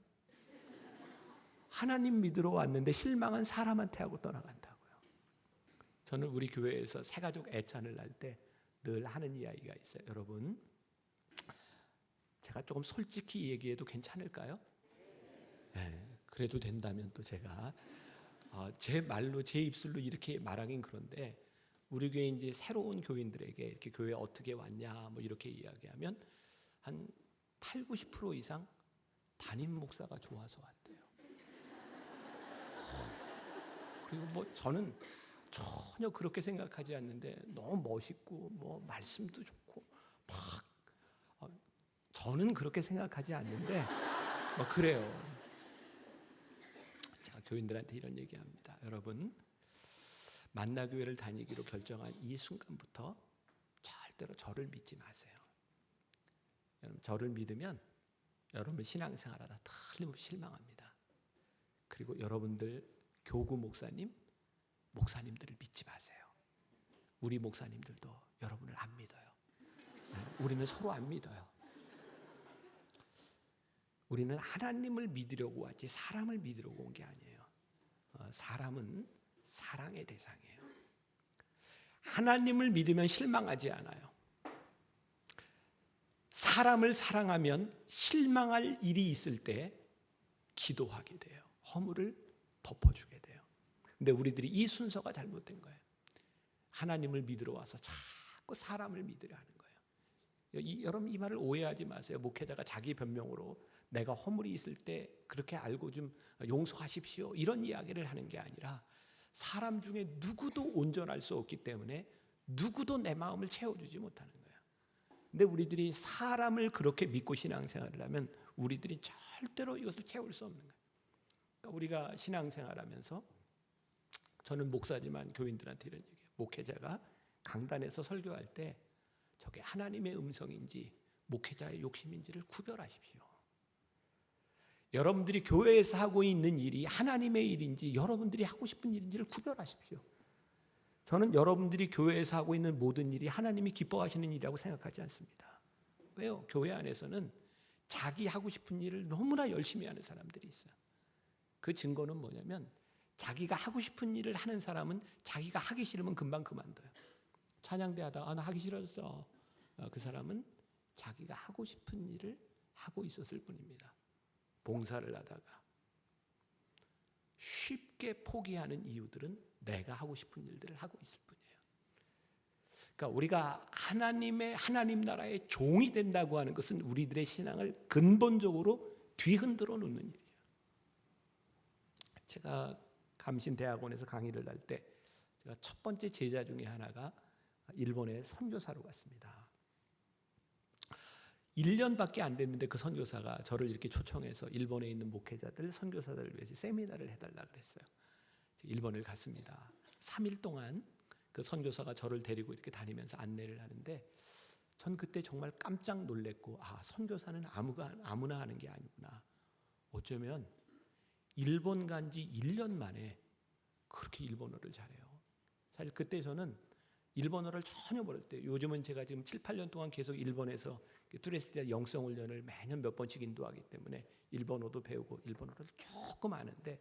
하나님 믿으러 왔는데 실망한 사람한테 하고 떠나간다고요. 저는 우리 교회에서 새가족 애찬을 할 때 늘 하는 이야기가 있어요. 여러분, 제가 조금 솔직히 얘기해도 괜찮을까요? 네, 그래도 된다면 또 제가 제 말로 제 입술로 이렇게 말하긴 그런데 우리 교회 이제 새로운 교인들에게 이렇게 교회 어떻게 왔냐 뭐 이렇게 이야기하면 한 80-90% 이상 담임 목사가 좋아서 왔대요. 그리고 뭐 저는 전혀 그렇게 생각하지 않는데 너무 멋있고 뭐 말씀도 좋고 막 저는 그렇게 생각하지 않는데 뭐 그래요. 제가 교인들한테 이런 얘기합니다. 여러분 만나교회를 다니기로 결정한 이 순간부터 절대로 저를 믿지 마세요. 여러분 저를 믿으면 여러분 신앙생활하다 틀림없이 실망합니다. 그리고 여러분들 교구 목사님들을 믿지 마세요. 우리 목사님들도 여러분을 안 믿어요. 우리는 서로 안 믿어요. 우리는 하나님을 믿으려고 왔지 사람을 믿으려고 온 게 아니에요. 사람은 사랑의 대상이에요. 하나님을 믿으면 실망하지 않아요. 사람을 사랑하면 실망할 일이 있을 때 기도하게 돼요. 허물을 덮어주게 돼요. 근데 우리들이 이 순서가 잘못된 거예요. 하나님을 믿으러 와서 자꾸 사람을 믿으려 하는 거예요. 여러분 이 말을 오해하지 마세요. 목회자가 자기 변명으로 내가 허물이 있을 때 그렇게 알고 좀 용서하십시오 이런 이야기를 하는 게 아니라 사람 중에 누구도 온전할 수 없기 때문에 누구도 내 마음을 채워주지 못하는 거예요. 근데 우리들이 사람을 그렇게 믿고 신앙생활을 하면 우리들이 절대로 이것을 채울 수 없는 거예요. 그러니까 우리가 신앙생활하면서 저는 목사지만 교인들한테 이런 얘기해요. 목회자가 강단에서 설교할 때 저게 하나님의 음성인지 목회자의 욕심인지를 구별하십시오. 여러분들이 교회에서 하고 있는 일이 하나님의 일인지 여러분들이 하고 싶은 일인지를 구별하십시오. 저는 여러분들이 교회에서 하고 있는 모든 일이 하나님이 기뻐하시는 일이라고 생각하지 않습니다. 왜요? 교회 안에서는 자기 하고 싶은 일을 너무나 열심히 하는 사람들이 있어요. 그 증거는 뭐냐면 자기가 하고 싶은 일을 하는 사람은 자기가 하기 싫으면 금방 그만둬요. 찬양대 하다가 나 하기 싫어졌어. 그 사람은 자기가 하고 싶은 일을 하고 있었을 뿐입니다. 봉사를 하다가 쉽게 포기하는 이유들은 내가 하고 싶은 일들을 하고 있을 뿐이에요. 그러니까 우리가 하나님 나라의 종이 된다고 하는 것은 우리들의 신앙을 근본적으로 뒤흔들어 놓는 일이죠. 제가 감신대학원에서 강의를 할 때 제가 첫 번째 제자 중에 하나가 일본에 선교사로 갔습니다. 1년밖에 안 됐는데 그 선교사가 저를 이렇게 초청해서 일본에 있는 목회자들, 선교사들을 위해서 세미나를 해달라 그랬어요. 일본을 갔습니다. 3일 동안 그 선교사가 저를 데리고 이렇게 다니면서 안내를 하는데 전 그때 정말 깜짝 놀랐고 선교사는 아무나 하는 게 아니구나. 어쩌면 일본 간 지 1년 만에 그렇게 일본어를 잘해요. 사실 그때 저는 일본어를 전혀 모를 때 요즘은 제가 지금 7, 8년 동안 계속 일본에서 뚜레스티아 영성훈련을 매년 몇 번씩 인도하기 때문에 일본어도 배우고 일본어를 조금 아는데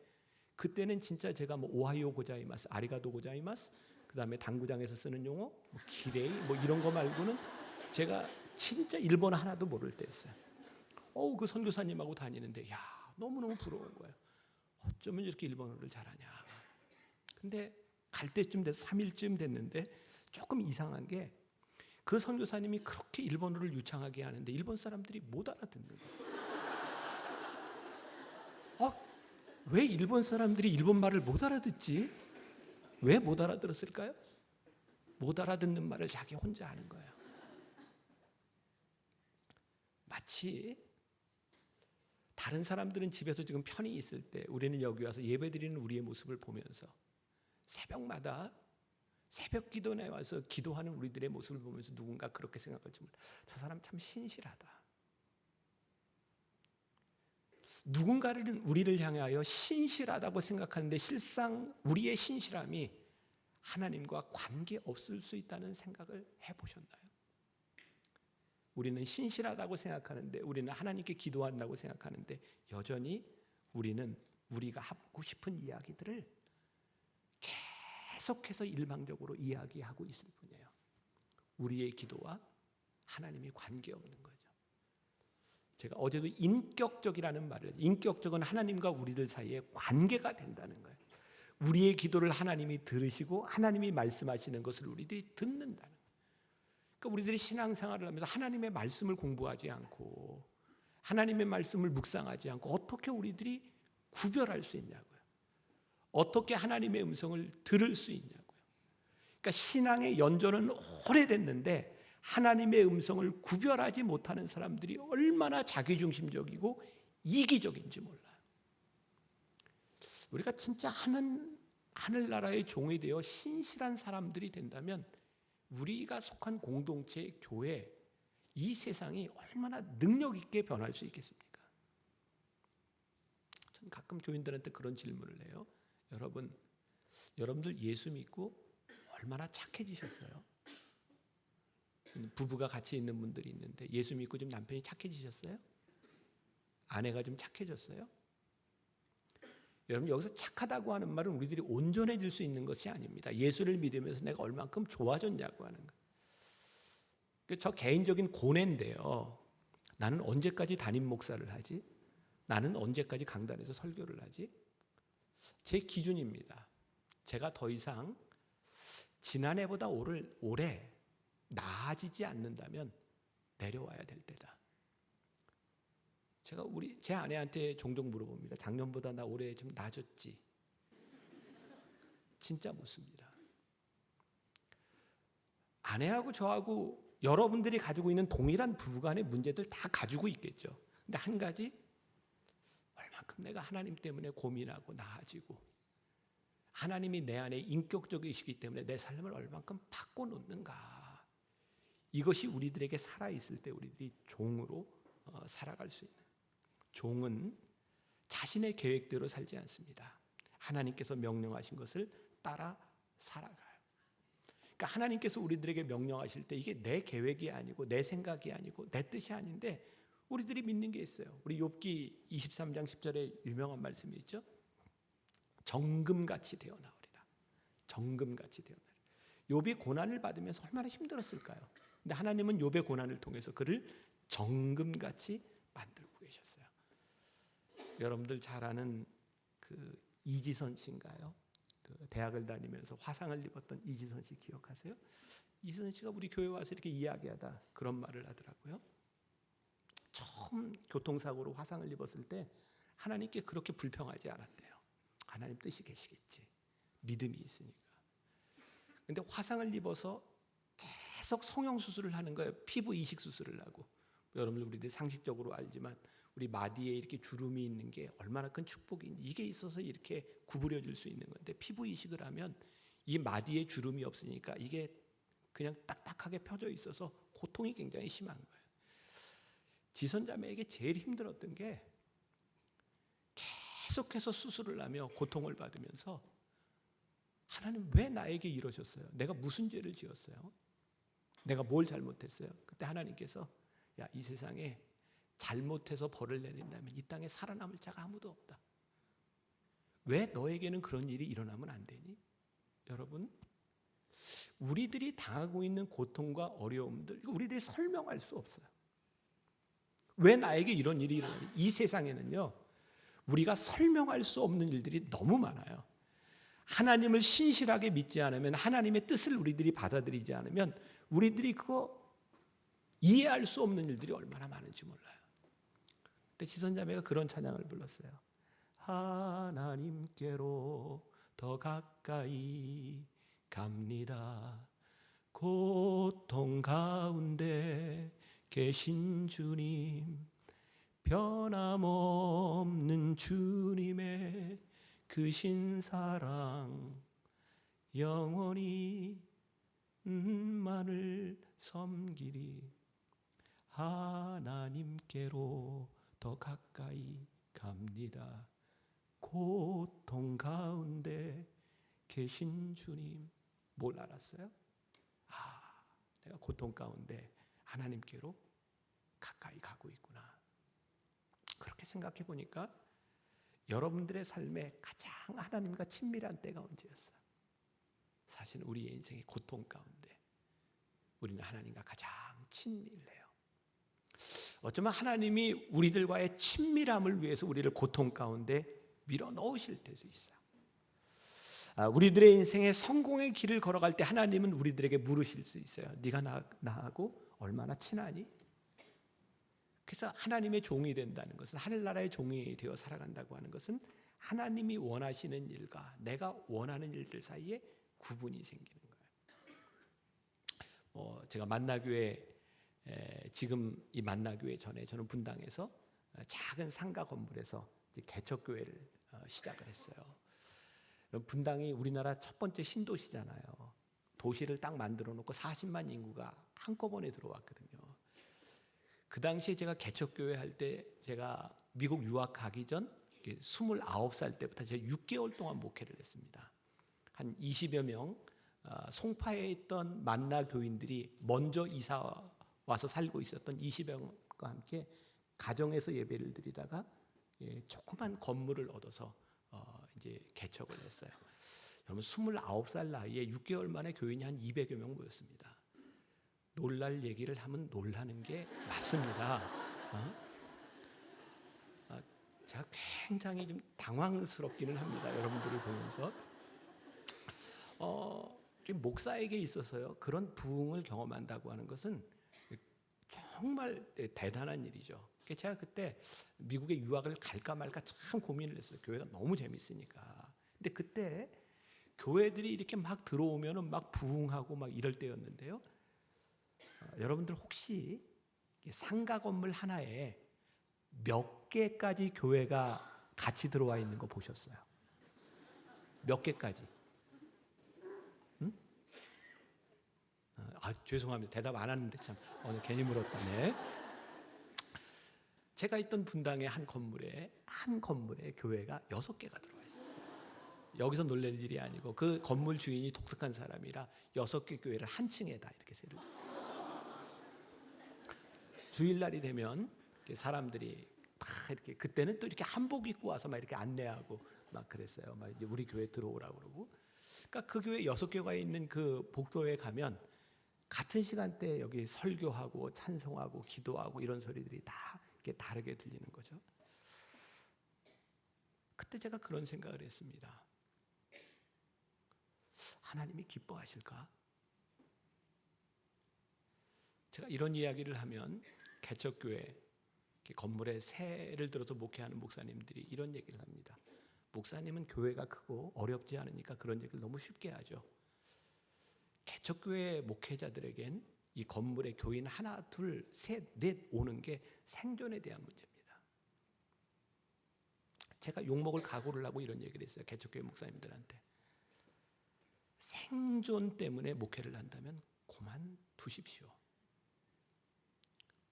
그때는 진짜 제가 오하이오 고자이마스, 아리가도 고자이마스, 그다음에 당구장에서 쓰는 용어, 기레이 이런 거 말고는 제가 진짜 일본어 하나도 모를 때였어요. 그 선교사님하고 다니는데 너무너무 부러운 거예요. 어쩌면 이렇게 일본어를 잘하냐. 근데 갈 때쯤 돼서 3일쯤 됐는데 조금 이상한 게 그 선교사님이 그렇게 일본어를 유창하게 하는데 일본 사람들이 못 알아듣는 거예요. 왜 일본 사람들이 일본 말을 못 알아듣지? 왜 못 알아들었을까요? 못 알아듣는 말을 자기 혼자 하는 거예요. 마치 다른 사람들은 집에서 지금 편히 있을 때 우리는 여기 와서 예배드리는 우리의 모습을 보면서 새벽마다 새벽 기도에 와서 기도하는 우리들의 모습을 보면서 누군가 그렇게 생각할지 몰라. 저 사람 참 신실하다. 누군가를 우리를 향하여 신실하다고 생각하는데 실상 우리의 신실함이 하나님과 관계없을 수 있다는 생각을 해보셨나요? 우리는 신실하다고 생각하는데 우리는 하나님께 기도한다고 생각하는데 여전히 우리는 우리가 하고 싶은 이야기들을 계속해서 일방적으로 이야기하고 있을 뿐이에요. 우리의 기도와 하나님이 관계없는 거죠. 제가 어제도 인격적이라는 말을 했어요. 인격적은 하나님과 우리들 사이에 관계가 된다는 거예요. 우리의 기도를 하나님이 들으시고 하나님이 말씀하시는 것을 우리들이 듣는다는 거예요. 그러니까 우리들이 신앙생활을 하면서 하나님의 말씀을 공부하지 않고 하나님의 말씀을 묵상하지 않고 어떻게 우리들이 구별할 수 있냐고요. 어떻게 하나님의 음성을 들을 수 있냐고요. 그러니까 신앙의 연조는 오래됐는데 하나님의 음성을 구별하지 못하는 사람들이 얼마나 자기중심적이고 이기적인지 몰라요. 우리가 진짜 하늘나라의 종이 되어 신실한 사람들이 된다면 우리가 속한 공동체, 교회, 이 세상이 얼마나 능력 있게 변할 수 있겠습니까? 저는 가끔 교인들한테 그런 질문을 해요. 여러분들 예수 믿고 얼마나 착해지셨어요? 부부가 같이 있는 분들이 있는데 예수 믿고 좀 남편이 착해지셨어요? 아내가 좀 착해졌어요? 여러분 여기서 착하다고 하는 말은 우리들이 온전해질 수 있는 것이 아닙니다. 예수를 믿으면서 내가 얼만큼 좋아졌냐고 하는 거예요. 저 개인적인 고뇌인데요. 나는 언제까지 담임 목사를 하지? 나는 언제까지 강단에서 설교를 하지? 제 기준입니다. 제가 더 이상 지난해보다 올해 나아지지 않는다면 내려와야 될 때다. 제가 제 아내한테 종종 물어봅니다. 작년보다 나 올해 좀 나아졌지? 진짜 묻습니다. 아내하고 저하고 여러분들이 가지고 있는 동일한 부부간의 문제들 다 가지고 있겠죠. 근데 한 가지, 얼만큼 내가 하나님 때문에 고민하고 나아지고 하나님이 내 안에 인격적이시기 때문에 내 삶을 얼만큼 바꿔놓는가. 이것이 우리들에게 살아있을 때 우리들이 종으로 살아갈 수 있는, 종은 자신의 계획대로 살지 않습니다. 하나님께서 명령하신 것을 따라 살아가요. 그러니까 하나님께서 우리들에게 명령하실 때 이게 내 계획이 아니고 내 생각이 아니고 내 뜻이 아닌데 우리들이 믿는 게 있어요. 우리 욥기 23장 10절에 유명한 말씀이 있죠. 정금같이 되어 나오리라. 정금같이 되어 나오리라. 욥이 고난을 받으면서 얼마나 힘들었을까요? 근데 하나님은 욥의 고난을 통해서 그를 정금같이 만들고 계셨어요. 여러분들 잘 아는 그 이지선 씨인가요? 그 대학을 다니면서 화상을 입었던 이지선 씨 기억하세요? 이지선 씨가 우리 교회 와서 이렇게 이야기하다 그런 말을 하더라고요. 처음 교통사고로 화상을 입었을 때 하나님께 그렇게 불평하지 않았대요. 하나님 뜻이 계시겠지. 믿음이 있으니까. 근데 화상을 입어서 계속 성형수술을 하는 거예요. 피부 이식 수술을 하고. 여러분들 우리들 상식적으로 알지만 우리 마디에 이렇게 주름이 있는 게 얼마나 큰 축복인지, 이게 있어서 이렇게 구부려질 수 있는 건데 피부 이식을 하면 이 마디에 주름이 없으니까 이게 그냥 딱딱하게 펴져 있어서 고통이 굉장히 심한 거예요. 지선자매에게 제일 힘들었던 게 계속해서 수술을 하며 고통을 받으면서 하나님 왜 나에게 이러셨어요? 내가 무슨 죄를 지었어요? 내가 뭘 잘못했어요? 그때 하나님께서 야, 이 세상에 잘못해서 벌을 내린다면 이 땅에 살아남을 자가 아무도 없다. 왜 너에게는 그런 일이 일어나면 안 되니? 여러분, 우리들이 당하고 있는 고통과 어려움들, 우리들이 설명할 수 없어요. 왜 나에게 이런 일이 일어나니? 이 세상에는요, 우리가 설명할 수 없는 일들이 너무 많아요. 하나님을 신실하게 믿지 않으면, 하나님의 뜻을 우리들이 받아들이지 않으면 우리들이 그거 이해할 수 없는 일들이 얼마나 많은지 몰라요. 그때 지선자매가 그런 찬양을 불렀어요. 하나님께로 더 가까이 갑니다. 고통 가운데 계신 주님, 변함없는 주님의 크신 사랑, 영원히 만을 섬기리. 하나님께로 더 가까이 갑니다. 고통 가운데 계신 주님. 뭘 알았어요? 내가 고통 가운데 하나님께로 가까이 가고 있구나. 그렇게 생각해 보니까 여러분들의 삶에 가장 하나님과 친밀한 때가 언제였어요? 사실 우리의 인생의 고통 가운데 우리는 하나님과 가장 친밀해요. 어쩌면 하나님이 우리들과의 친밀함을 위해서 우리를 고통 가운데 밀어 넣으실 때도 있어요. 우리들의 인생의 성공의 길을 걸어갈 때 하나님은 우리들에게 물으실 수 있어요. 네가 나하고 얼마나 친하니? 그래서 하나님의 종이 된다는 것은, 하늘나라의 종이 되어 살아간다고 하는 것은 하나님이 원하시는 일과 내가 원하는 일들 사이에 구분이 생기는 거예요. 제가 만나교회, 지금 이 만나교회 전에 저는 분당에서 작은 상가 건물에서 개척교회를 시작을 했어요. 분당이 우리나라 첫 번째 신도시잖아요. 도시를 딱 만들어 놓고 40만 인구가 한꺼번에 들어왔거든요. 그 당시에 제가 개척교회 할 때, 제가 미국 유학 가기 전 29살 때부터 제가 6개월 동안 목회를 했습니다. 한 20여 명 송파에 있던 만나 교인들이 먼저 이사 와서 살고 있었던 20여 명과 함께 가정에서 예배를 드리다가 조그만 건물을 얻어서 이제 개척을 했어요. 여러분 29살 나이에 6개월 만에 교인이 한 200여 명 모였습니다. 놀랄 얘기를 하면 놀라는 게 맞습니다. 제가 굉장히 좀 당황스럽기는 합니다. 여러분들을 보면서 목사에게 있어서요, 그런 부흥을 경험한다고 하는 것은 정말 대단한 일이죠. 제가 그때 미국에 유학을 갈까 말까 참 고민을 했어요. 교회가 너무 재밌으니까. 근데 그때 교회들이 이렇게 막 들어오면은 막 부흥하고 막 이럴 때였는데요. 여러분들 혹시 상가 건물 하나에 몇 개까지 교회가 같이 들어와 있는 거 보셨어요? 몇 개까지? 죄송합니다. 대답 안 하는데 참 오늘 괜히 물었다네. 제가 있던 분당의 한 건물에 교회가 6개가 들어와 있었어요. 여기서 놀랄 일이 아니고 그 건물 주인이 독특한 사람이라 6개 교회를 한 층에다 이렇게 세워놨어요. 주일날이 되면 사람들이 막 이렇게, 그때는 또 이렇게 한복 입고 와서 막 이렇게 안내하고 막 그랬어요. 막 이제 우리 교회 들어오라고 그러고. 그러니까 그 교회 6교가 있는 그 복도에 가면 같은 시간대에 여기 설교하고 찬송하고 기도하고 이런 소리들이 다 이렇게 다르게 들리는 거죠. 그때 제가 그런 생각을 했습니다. 하나님이 기뻐하실까? 제가 이런 이야기를 하면 개척교회 건물에 새를 들어서 목회하는 목사님들이 이런 얘기를 합니다. 목사님은 교회가 크고 어렵지 않으니까 그런 얘기를 너무 쉽게 하죠. 개척교회 목회자들에겐 이 건물에 교인 하나, 둘, 셋, 넷 오는 게 생존에 대한 문제입니다. 제가 욕먹을 각오를 하고 이런 얘기를 했어요. 개척교회 목사님들한테. 생존 때문에 목회를 한다면 그만두십시오.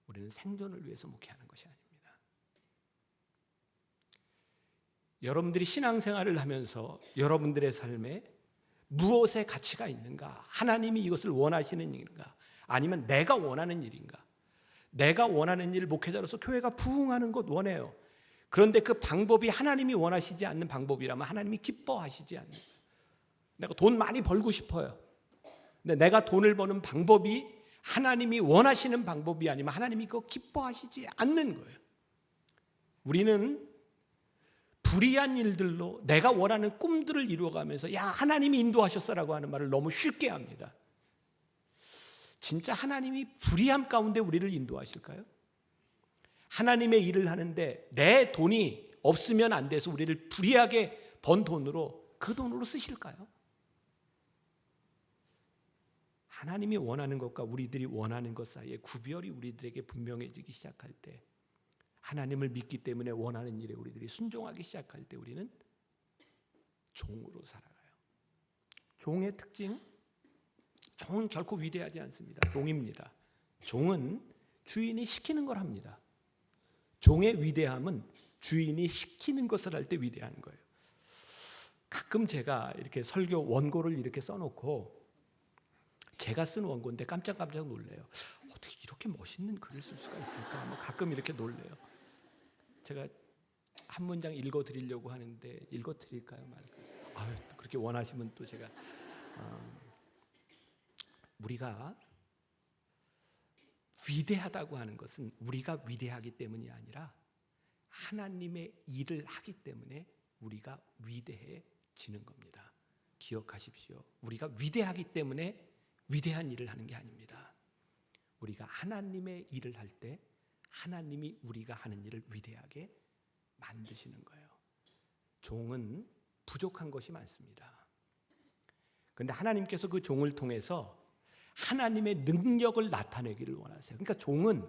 우리는 생존을 위해서 목회하는 것이 아닙니다. 여러분들이 신앙생활을 하면서 여러분들의 삶에 무엇의 가치가 있는가? 하나님이 이것을 원하시는 일인가? 아니면 내가 원하는 일인가? 내가 원하는 일, 목회자로서 교회가 부흥하는 것 원해요. 그런데 그 방법이 하나님이 원하시지 않는 방법이라면 하나님이 기뻐하시지 않는 거예요. 내가 돈 많이 벌고 싶어요. 근데 내가 돈을 버는 방법이 하나님이 원하시는 방법이 아니면 하나님이 그거 기뻐하시지 않는 거예요. 우리는 불의한 일들로 내가 원하는 꿈들을 이루어가면서 야 하나님이 인도하셨어라고 하는 말을 너무 쉽게 합니다. 진짜 하나님이 불의함 가운데 우리를 인도하실까요? 하나님의 일을 하는데 내 돈이 없으면 안 돼서 우리를 불의하게 번 돈으로 그 돈으로 쓰실까요? 하나님이 원하는 것과 우리들이 원하는 것 사이에 구별이 우리들에게 분명해지기 시작할 때, 하나님을 믿기 때문에 원하는 일에 우리들이 순종하기 시작할 때 우리는 종으로 살아가요. 종의 특징, 종은 결코 위대하지 않습니다. 종입니다. 종은 주인이 시키는 걸 합니다. 종의 위대함은 주인이 시키는 것을 할 때 위대한 거예요. 가끔 제가 이렇게 설교 원고를 이렇게 써놓고 제가 쓴 원고인데 깜짝 놀래요. 어떻게 이렇게 멋있는 글을 쓸 수가 있을까? 뭐 가끔 이렇게 놀래요. 제가 한 문장 읽어드리려고 하는데 읽어드릴까요, 말까요? 그렇게 원하시면 또 제가 우리가 위대하다고 하는 것은 우리가 위대하기 때문이 아니라 하나님의 일을 하기 때문에 우리가 위대해지는 겁니다. 기억하십시오. 우리가 위대하기 때문에 위대한 일을 하는 게 아닙니다. 우리가 하나님의 일을 할 때 하나님이 우리가 하는 일을 위대하게 만드시는 거예요. 종은 부족한 것이 많습니다. 그런데 하나님께서 그 종을 통해서 하나님의 능력을 나타내기를 원하세요. 그러니까 종은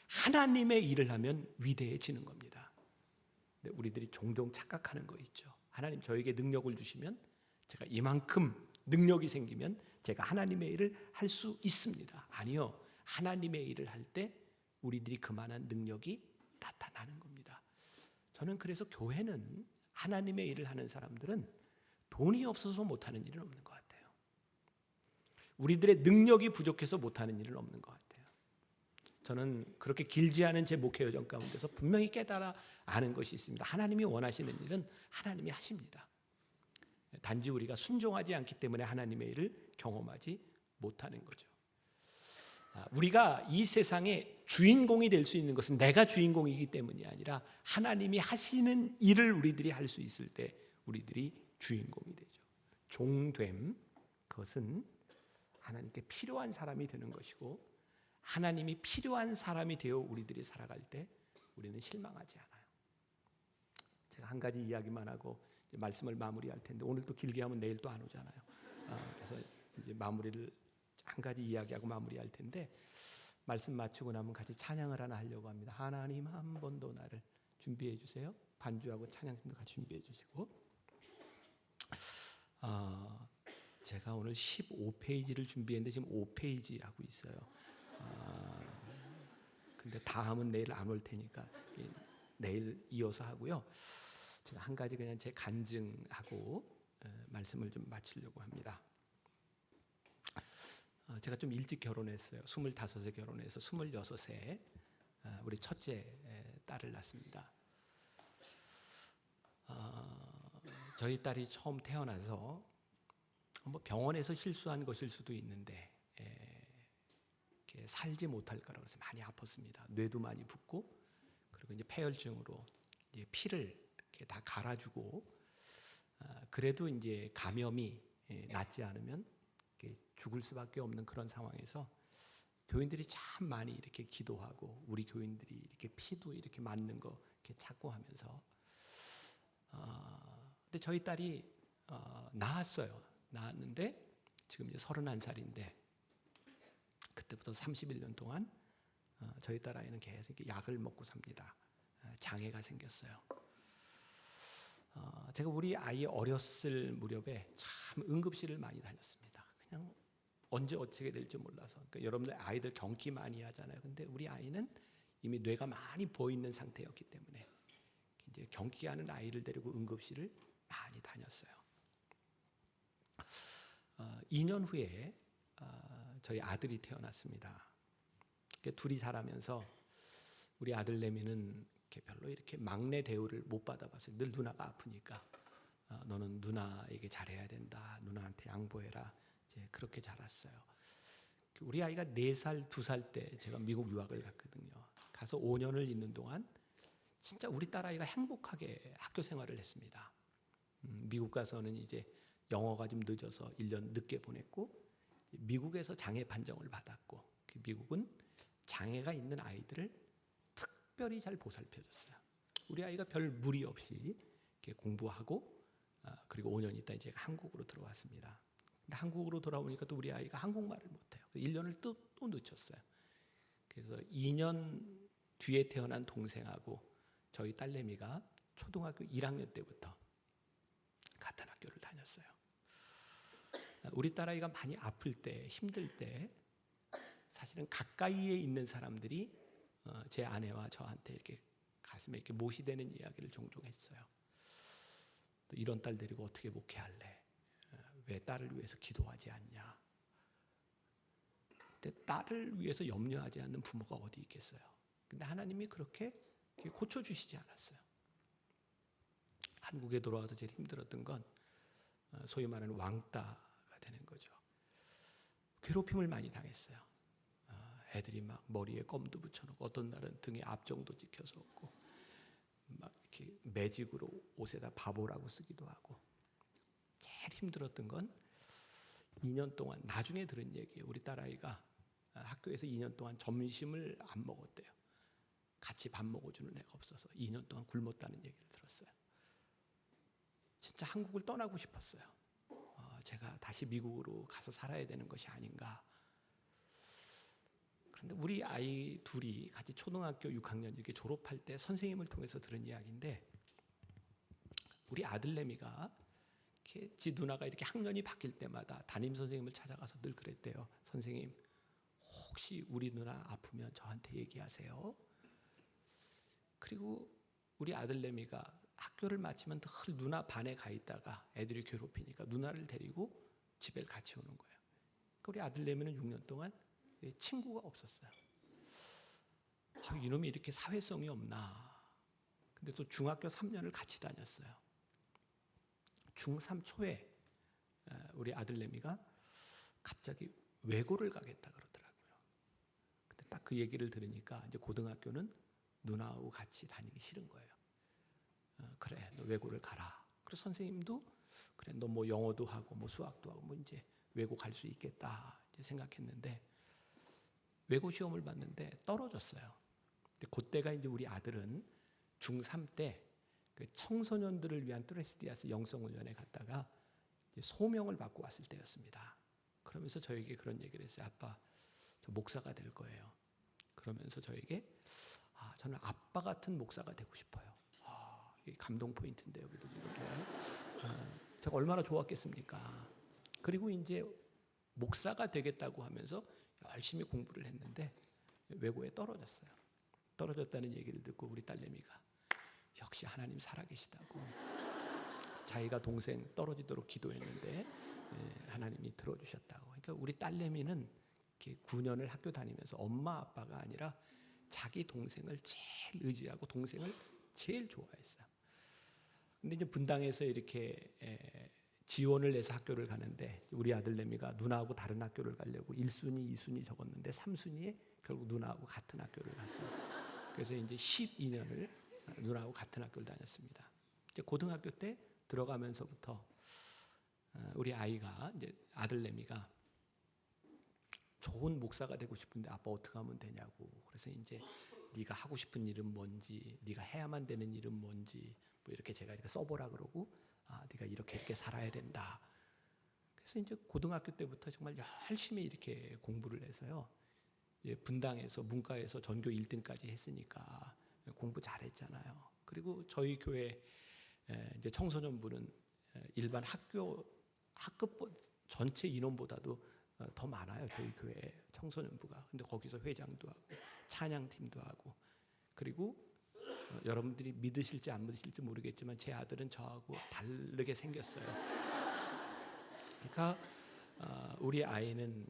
하나님의 일을 하면 위대해지는 겁니다. 근데 우리들이 종종 착각하는 거 있죠. 하나님 저에게 능력을 주시면 제가 이만큼 능력이 생기면 제가 하나님의 일을 할 수 있습니다. 아니요. 하나님의 일을 할 때 우리들이 그만한 능력이 나타나는 겁니다. 저는 그래서 교회는 하나님의 일을 하는 사람들은 돈이 없어서 못하는 일은 없는 것 같아요. 우리들의 능력이 부족해서 못하는 일은 없는 것 같아요. 저는 그렇게 길지 않은 제 목회 여정 가운데서 분명히 깨달아 아는 것이 있습니다. 하나님이 원하시는 일은 하나님이 하십니다. 단지 우리가 순종하지 않기 때문에 하나님의 일을 경험하지 못하는 거죠. 우리가 이 세상의 주인공이 될 수 있는 것은 내가 주인공이기 때문이 아니라 하나님이 하시는 일을 우리들이 할 수 있을 때 우리들이 주인공이 되죠. 종됨, 그것은 하나님께 필요한 사람이 되는 것이고 하나님이 필요한 사람이 되어 우리들이 살아갈 때 우리는 실망하지 않아요. 제가 한 가지 이야기만 하고 말씀을 마무리할 텐데 오늘 또 길게 하면 내일 또 안 오잖아요. 그래서 이제 마무리를 한 가지 이야기하고 마무리할 텐데 말씀 마치고 나면 같이 찬양을 하나 하려고 합니다. 하나님 한 번도 나를 준비해 주세요. 반주하고 찬양팀도 같이 준비해 주시고 제가 제가 오늘 15페이지를 준비했는데 지금 5페이지 하고 있어요. 근데 다음은 내일 안 올 테니까 내일 이어서 하고요. 제가 한 가지 그냥 제 간증하고 말씀을 좀 마치려고 합니다. 제가 좀 일찍 결혼했어요. 25세 결혼해서 26세 우리 첫째 딸을 낳습니다. 저희 딸이 처음 태어나서 뭐 병원에서 실수한 것일 수도 있는데 이렇게 살지 못할 거라고 해서 많이 아팠습니다. 뇌도 많이 붓고 그리고 이제 폐혈증으로 이제 피를 이렇게 다 갈아주고 그래도 이제 감염이 낫지 않으면 이렇게 죽을 수밖에 없는 그런 상황에서 교인들이 참 많이 이렇게 기도하고 우리 교인들이 이렇게 피도 이렇게 맞는 거 이렇게 찾고 하면서 근데 저희 딸이 낳았어요. 낳았는데 지금 이제 31살인데 그때부터 31년 동안 저희 딸 아이는 계속 약을 먹고 삽니다. 장애가 생겼어요. 제가 우리 아이 어렸을 무렵에 참 응급실을 많이 다녔습니다. 그냥 언제 어떻게 될지 몰라서. 그러니까 여러분들 아이들 경기 많이 하잖아요. 근데 우리 아이는 이미 뇌가 많이 부어 있는 상태였기 때문에 이제 경기하는 아이를 데리고 응급실을 많이 다녔어요. 2년 후에 저희 아들이 태어났습니다. 둘이 자라면서 우리 아들 내미는 별로 이렇게 막내 대우를 못 받아봤어요. 늘 누나가 아프니까 너는 누나에게 잘해야 된다. 누나한테 양보해라. 이제 그렇게 자랐어요. 우리 아이가 4살, 2살 때 제가 미국 유학을 갔거든요. 가서 5년을 있는 동안 진짜 우리 딸아이가 행복하게 학교 생활을 했습니다. 미국 가서는 이제 영어가 좀 늦어서 1년 늦게 보냈고 미국에서 장애 판정을 받았고 미국은 장애가 있는 아이들을 특별히 잘 보살펴줬어요. 우리 아이가 별 무리 없이 이렇게 공부하고 그리고 5년 있다 이제 한국으로 들어왔습니다. 근데 한국으로 돌아오니까 또 우리 아이가 한국말을 못해요. 1년을 또 늦췄어요. 그래서 2년 뒤에 태어난 동생하고 저희 딸내미가 초등학교 1학년 때부터 같은 학교를 다녔어요. 우리 딸아이가 많이 아플 때, 힘들 때 사실은 가까이에 있는 사람들이 제 아내와 저한테 이렇게 가슴에 이렇게 못이 되는 이야기를 종종 했어요. 또 이런 딸 데리고 어떻게 목회할래? 왜 딸을 위해서 기도하지 않냐? 근데 딸을 위해서 염려하지 않는 부모가 어디 있겠어요? 근데 하나님이 그렇게 고쳐주시지 않았어요. 한국에 돌아와서 제일 힘들었던 건 소위 말하는 왕따가 되는 거죠. 괴롭힘을 많이 당했어요. 애들이 막 머리에 껌도 붙여놓고 어떤 날은 등에 압정도 찍혀서 없고 막 이렇게 매직으로 옷에다 바보라고 쓰기도 하고 제일 힘들었던 건 2년 동안 나중에 들은 얘기예요. 우리 딸아이가 학교에서 2년 동안 점심을 안 먹었대요. 같이 밥 먹어주는 애가 없어서 2년 동안 굶었다는 얘기를 들었어요. 진짜 한국을 떠나고 싶었어요. 제가 다시 미국으로 가서 살아야 되는 것이 아닌가. 그런데 우리 아이 둘이 같이 초등학교 6학년 이렇게 졸업할 때 선생님을 통해서 들은 이야기인데 우리 아들내미가 지 누나가 이렇게 학년이 바뀔 때마다 담임 선생님을 찾아가서 늘 그랬대요. 선생님, 혹시 우리 누나 아프면 저한테 얘기하세요. 그리고 우리 아들내미가 학교를 마치면 늘 누나 반에 가 있다가 애들이 괴롭히니까 누나를 데리고 집에 같이 오는 거예요. 우리 아들내미는 6년 동안 친구가 없었어요. 이놈이 이렇게 사회성이 없나. 근데 또 중학교 3년을 같이 다녔어요. 중3 초에 우리 아들내미가 갑자기 외고를 가겠다 그러더라고요. 근데 딱 그 얘기를 들으니까 이제 고등학교는 누나하고 같이 다니기 싫은 거예요. 그래, 너 외고를 가라. 그래서 선생님도 그래, 너 뭐 영어도 하고 뭐 수학도 하고 뭐 이제 외고 갈 수 있겠다 이제 생각했는데 외고 시험을 봤는데 떨어졌어요. 근데 그때가 이제 우리 아들은 중3 때 그 청소년들을 위한 트레스디아스 영성훈련에 갔다가 이제 소명을 받고 왔을 때였습니다. 그러면서 저에게 그런 얘기를 했어요. 아빠, 저 목사가 될 거예요. 그러면서 저에게 저는 아빠 같은 목사가 되고 싶어요. 이게 감동 포인트인데 여기도 지금 제가 얼마나 좋았겠습니까? 그리고 이제 목사가 되겠다고 하면서 열심히 공부를 했는데 외고에 떨어졌어요. 떨어졌다는 얘기를 듣고 우리 딸내미가 역시 하나님 살아계시다고 자기가 동생 떨어지도록 기도했는데 하나님이 들어주셨다고. 그러니까 우리 딸내미는 이렇게 9년을 학교 다니면서 엄마 아빠가 아니라 자기 동생을 제일 의지하고 동생을 제일 좋아했어요. 근데 이제 분당에서 이렇게 지원을 내서 학교를 가는데 우리 아들내미가 누나하고 다른 학교를 가려고 1순위, 2순위 적었는데 3순위에 결국 누나하고 같은 학교를 갔어요. 그래서 이제 12년을 누나하고 같은 학교를 다녔습니다. 이제 고등학교 때 들어가면서부터 우리 아이가 이제 아들내미가 좋은 목사가 되고 싶은데 아빠 어떻게 하면 되냐고. 그래서 이제 네가 하고 싶은 일은 뭔지, 네가 해야만 되는 일은 뭔지 뭐 이렇게 제가 이렇게 써보라 그러고 네가 이렇게 살아야 된다. 그래서 이제 고등학교 때부터 정말 열심히 이렇게 공부를 해서요. 분당에서 문과에서 전교 1등까지 했으니까 공부 잘했잖아요. 그리고 저희 교회 이제 청소년부는 일반 학급 전체 인원보다도 더 많아요. 저희 교회 청소년부가. 근데 거기서 회장도 하고 찬양팀도 하고 그리고 여러분들이 믿으실지 안 믿으실지 모르겠지만 제 아들은 저하고 다르게 생겼어요. 그러니까 우리 아이는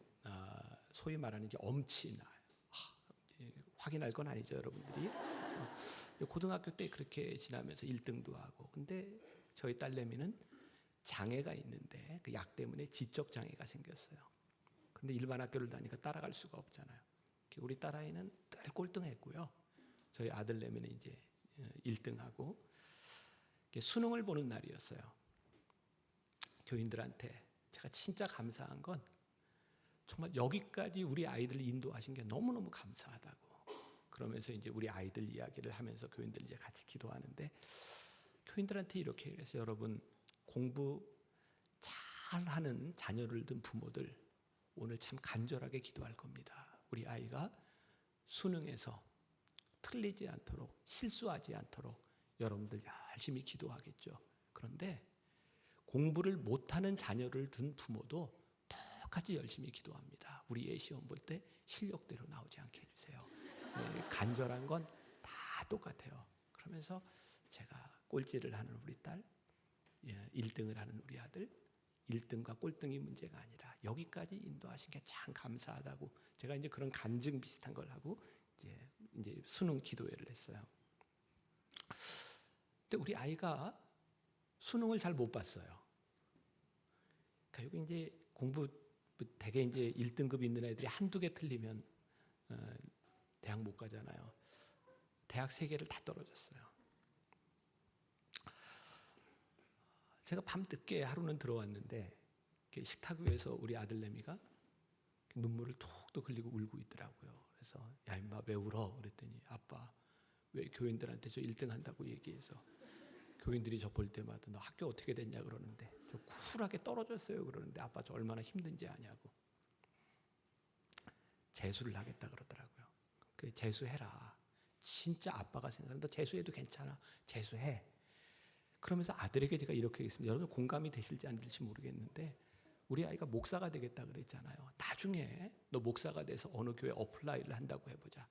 소위 말하는 이제 엄친아 확인할 건 아니죠, 여러분들이. 그래서 고등학교 때 그렇게 지나면서 1등도 하고. 근데 저희 딸내미는 장애가 있는데 그 약 때문에 지적 장애가 생겼어요. 근데 일반 학교를 다니까 따라갈 수가 없잖아요. 우리 딸아이는 늘 꼴등했고요. 저희 아들내미는 이제 1등하고 수능을 보는 날이었어요. 교인들한테 제가 진짜 감사한 건 정말 여기까지 우리 아이들을 인도하신 게 너무너무 감사하다고. 그러면서 이제 우리 아이들 이야기를 하면서 교인들 이제 같이 기도하는데 교인들한테 이렇게 해서 여러분 공부 잘하는 자녀를 둔 부모들 오늘 참 간절하게 기도할 겁니다. 우리 아이가 수능에서 틀리지 않도록 실수하지 않도록 여러분들 열심히 기도하겠죠. 그런데 공부를 못하는 자녀를 둔 부모도 똑같이 열심히 기도합니다. 우리 애 시험 볼 때 실력대로 나오지 않게 해주세요. 간절한 건 다 똑같아요. 그러면서 제가 꼴찌를 하는 우리 딸, 1등을 하는 우리 아들, 1등과 꼴등이 문제가 아니라 여기까지 인도하신 게 참 감사하다고 제가 이제 그런 간증 비슷한 걸 하고 이제 수능 기도회를 했어요. 근데 우리 아이가 수능을 잘 못 봤어요. 그러니까 여기 이제 공부 되게 이제 1등급 있는 애들이 한두 개 틀리면 대학 못 가잖아요. 대학 3개를 다 떨어졌어요. 제가 밤 늦게 하루는 들어왔는데 식탁 위에서 우리 아들내미가 눈물을 툭툭 흘리고 울고 있더라고요. 그래서 야 임마 왜 울어? 그랬더니 아빠 왜 교인들한테 저 1등 한다고 얘기해서 교인들이 저 볼 때마다 너 학교 어떻게 됐냐 그러는데 저 쿨하게 떨어졌어요 그러는데 아빠 저 얼마나 힘든지 아냐고. 재수를 하겠다 그러더라고요. 그래 재수해라. 진짜 아빠가 생각하는 너 재수해도 괜찮아. 재수해. 그러면서 아들에게 제가 이렇게 했습니다. 여러분 공감이 되실지 안 될지 모르겠는데 우리 아이가 목사가 되겠다 그랬잖아요. 나중에 너 목사가 돼서 어느 교회 어플라이를 한다고 해보자.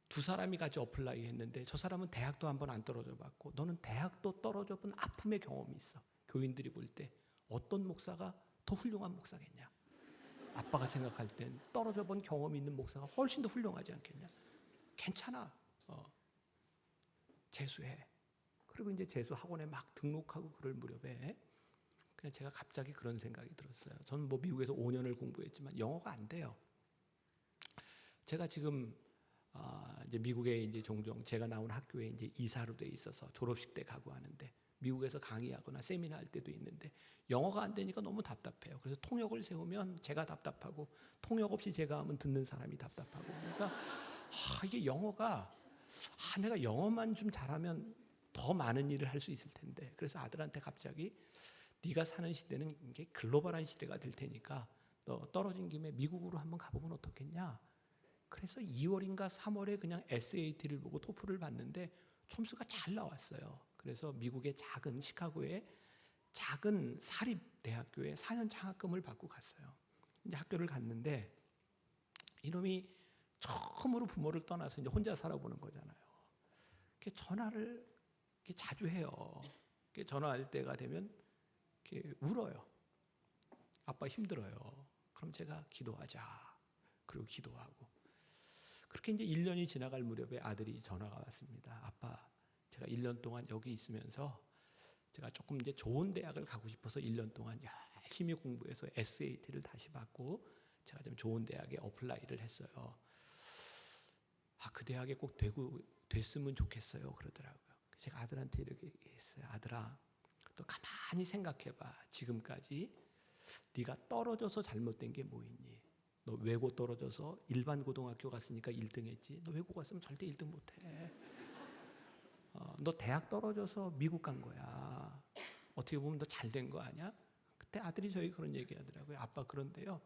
2사람이 같이 어플라이 했는데 저 사람은 대학도 한 번 안 떨어져 봤고 너는 대학도 떨어져 본 아픔의 경험이 있어. 교인들이 볼 때 어떤 목사가 더 훌륭한 목사겠냐. 아빠가 생각할 땐 떨어져 본 경험이 있는 목사가 훨씬 더 훌륭하지 않겠냐. 괜찮아. 재수해. 그리고 이제 재수 학원에 막 등록하고 그럴 무렵에 그냥 제가 갑자기 그런 생각이 들었어요. 저는 뭐 미국에서 5년을 공부했지만 영어가 안 돼요. 제가 지금 이제 미국에 이제 종종 제가 나온 학교에 이제 이사로 돼 있어서 졸업식 때 가고 하는데 미국에서 강의하거나 세미나 할 때도 있는데 영어가 안 되니까 너무 답답해요. 그래서 통역을 세우면 제가 답답하고 통역 없이 제가 하면 듣는 사람이 답답하고 그러니까 이게 영어가 내가 영어만 좀 잘하면 더 많은 일을 할 수 있을 텐데 그래서 아들한테 갑자기 네가 사는 시대는 이게 글로벌한 시대가 될 테니까 너 떨어진 김에 미국으로 한번 가보면 어떻겠냐. 그래서 2월인가 3월에 그냥 SAT를 보고 토플을 봤는데 점수가 잘 나왔어요. 그래서 미국의 작은 시카고에 작은 사립 대학교에 4년 장학금을 받고 갔어요. 이제 학교를 갔는데 이놈이 처음으로 부모를 떠나서 이제 혼자 살아보는 거잖아요. 전화를 자주 해요. 전화할 때가 되면 울어요. 아빠 힘들어요. 그럼 제가 기도하자. 그리고 기도하고. 그렇게 이제 1년이 지나갈 무렵에 아들이 전화가 왔습니다. 아빠, 제가 1년 동안 여기 있으면서 제가 조금 이제 좋은 대학을 가고 싶어서 1년 동안 열심히 공부해서 SAT를 다시 받고 제가 좀 좋은 대학에 어플라이를 했어요. 그 대학에 꼭 됐으면 좋겠어요. 그러더라고요. 제가 아들한테 이렇게 얘기했어요. 아들아, 너 가만히 생각해봐. 지금까지 네가 떨어져서 잘못된 게 뭐 있니? 너 외고 떨어져서 일반 고등학교 갔으니까 1등 했지. 너 외고 갔으면 절대 1등 못해. 너 대학 떨어져서 미국 간 거야. 어떻게 보면 너 잘 된 거 아니야? 그때 아들이 저희 그런 얘기 하더라고요. 아빠, 그런데요,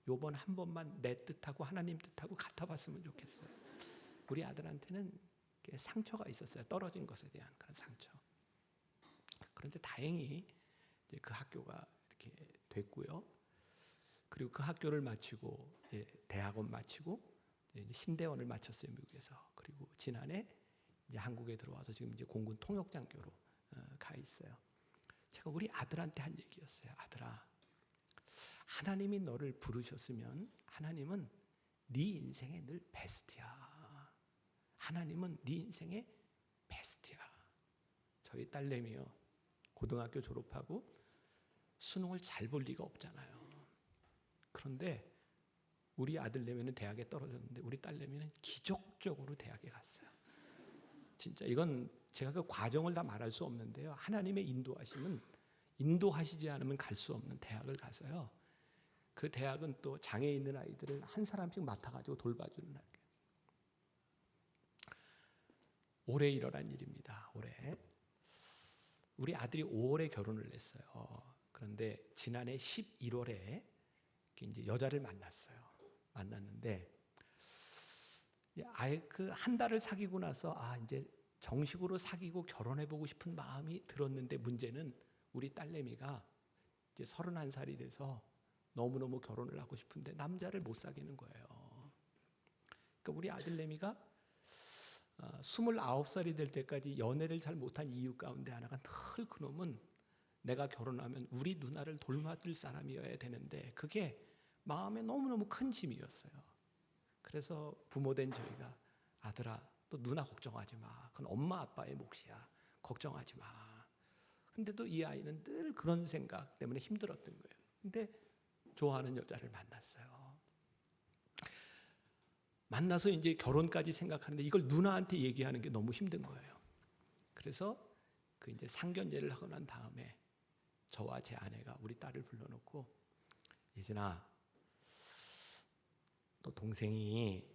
요번 한 번만 내 뜻하고 하나님 뜻하고 같아봤으면 좋겠어요. 우리 아들한테는 상처가 있었어요. 떨어진 것에 대한 그런 상처. 그런데 다행히 이제 그 학교가 이렇게 됐고요. 그리고 그 학교를 마치고 대학원 마치고 이제 신대원을 마쳤어요, 미국에서. 그리고 지난해 이제 한국에 들어와서 지금 이제 공군 통역장교로 가 있어요. 제가 우리 아들한테 한 얘기였어요. 아들아, 하나님이 너를 부르셨으면 하나님은 네 인생의 늘 베스트야. 하나님은 네 인생의 베스트야. 저희 딸내미요, 고등학교 졸업하고 수능을 잘 볼 리가 없잖아요. 그런데 우리 아들내미는 대학에 떨어졌는데 우리 딸내미는 기적적으로 대학에 갔어요. 진짜 이건 제가 그 과정을 다 말할 수 없는데요. 하나님의 인도하시지 않으면 갈 수 없는 대학을 가서요. 그 대학은 또 장애 있는 아이들을 한 사람씩 맡아가지고 돌봐주는 학교. 올해 일어난 일입니다. 올해 우리 아들이 5월에 결혼을 했어요. 그런데 지난해 11월에 이제 여자를 만났는데 아예 그 한 달을 사귀고 나서 이제 정식으로 사귀고 결혼해보고 싶은 마음이 들었는데 문제는 우리 딸내미가 이제 31살이 돼서 너무너무 결혼을 하고 싶은데 남자를 못 사귀는 거예요. 그러니까 우리 아들내미가 29살이 될 때까지 연애를 잘 못한 이유 가운데 하나가 늘 그놈은 내가 결혼하면 우리 누나를 돌봐줄 사람이어야 되는데 그게 마음에 너무너무 큰 짐이었어요. 그래서 부모된 저희가 아들아, 너 누나 걱정하지 마. 그건 엄마 아빠의 몫이야. 걱정하지 마. 근데도 이 아이는 늘 그런 생각 때문에 힘들었던 거예요. 근데 좋아하는 여자를 만났어요. 만나서 이제 결혼까지 생각하는데 이걸 누나한테 얘기하는 게 너무 힘든 거예요. 그래서 그 이제 상견례를 하고 난 다음에 저와 제 아내가 우리 딸을 불러놓고 예진아, 너 동생이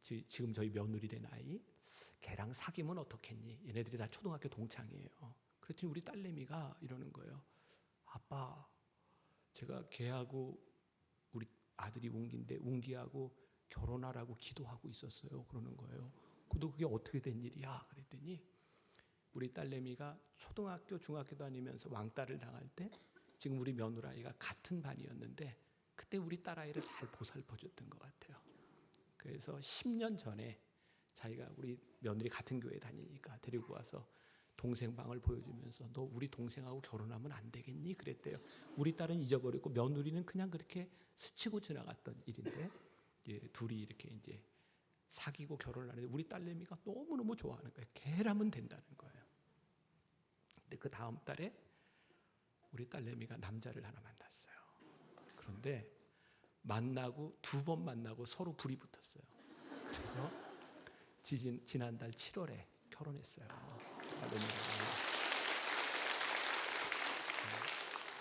지금 저희 며느리 된 아이 걔랑 사귀면 어떻겠니? 얘네들이 다 초등학교 동창이에요. 그랬더니 우리 딸내미가 이러는 거예요. 아빠, 제가 걔하고 우리 아들이 웅기하고 결혼하라고 기도하고 있었어요. 그러는 거예요. 그게 어떻게 된 일이야? 그랬더니 우리 딸내미가 초등학교, 중학교 다니면서 왕따를 당할 때 지금 우리 며느라이가 같은 반이었는데 그때 우리 딸아이를 잘 보살펴줬던 것 같아요. 그래서 10년 전에 자기가 우리 며느리 같은 교회 다니니까 데리고 와서 동생 방을 보여주면서 너 우리 동생하고 결혼하면 안 되겠니? 그랬대요. 우리 딸은 잊어버렸고 며느리는 그냥 그렇게 스치고 지나갔던 일인데 둘이 이렇게 이제 사귀고 결혼을 하는데 우리 딸내미가 너무너무 좋아하는 거예요. 걔라면 된다는 거예요. 근데 그 다음 달에 우리 딸내미가 남자를 하나 만났어요. 그런데 만나고 2번 만나고 서로 불이 붙었어요. 그래서 지난달 7월에 결혼했어요.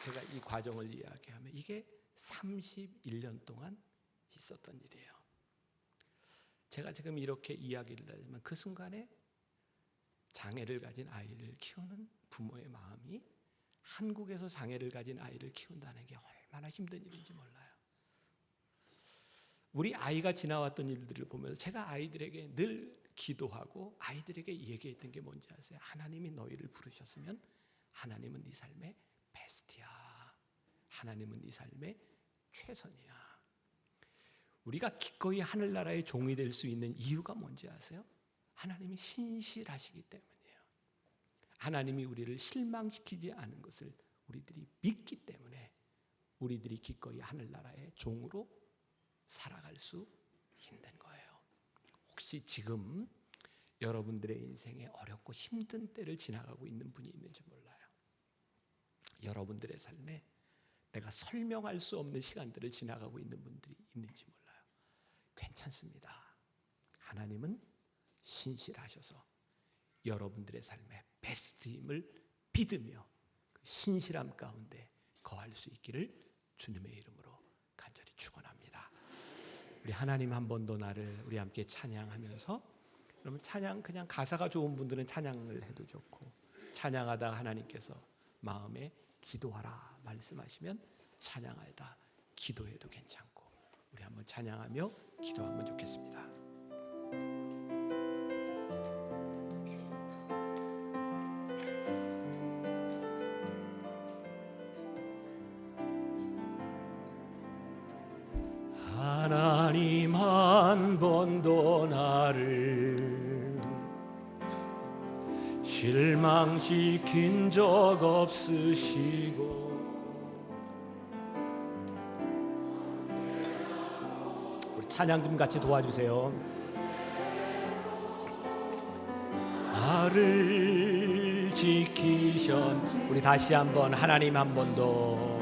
제가 이 과정을 이야기하면 이게 31년 동안 있었던 일이에요. 제가 지금 이렇게 이야기를 하지만 그 순간에 장애를 가진 아이를 키우는 부모의 마음이 한국에서 장애를 가진 아이를 키운다는 게 얼마나 힘든 일인지 몰라요. 우리 아이가 지나왔던 일들을 보면서 제가 아이들에게 늘 기도하고 아이들에게 얘기했던 게 뭔지 아세요? 하나님이 너희를 부르셨으면 하나님은 네 삶의 베스트야. 하나님은 네 삶의 최선이야. 우리가 기꺼이 하늘나라의 종이 될 수 있는 이유가 뭔지 아세요? 하나님이 신실하시기 때문이에요. 하나님이 우리를 실망시키지 않은 것을 우리들이 믿기 때문에 우리들이 기꺼이 하늘나라의 종으로 살아갈 수 있는 거예요. 혹시 지금 여러분들의 인생에 어렵고 힘든 때를 지나가고 있는 분이 있는지 몰라요. 여러분들의 삶에 내가 설명할 수 없는 시간들을 지나가고 있는 분들이 있는지 몰라요. 괜찮습니다. 하나님은 신실하셔서 여러분들의 삶에 베스트임을 믿으며 그 신실함 가운데 거할 수 있기를 주님의 이름으로 간절히 축원합니다. 우리 하나님 한 번 더 나를 우리 함께 찬양하면서, 그러면 찬양 그냥 가사가 좋은 분들은 찬양을 해도 좋고, 찬양하다가 하나님께서 마음에 기도하라 말씀하시면 찬양하다 기도해도 괜찮고, 우리 한번 찬양하며 기도하면 좋겠습니다. 하나님 한 번도 나를 실망시킨 적 없으시고, 우리 찬양 좀 같이 도와주세요. 나를 지키셨. 우리 다시 한번 하나님 한 번도,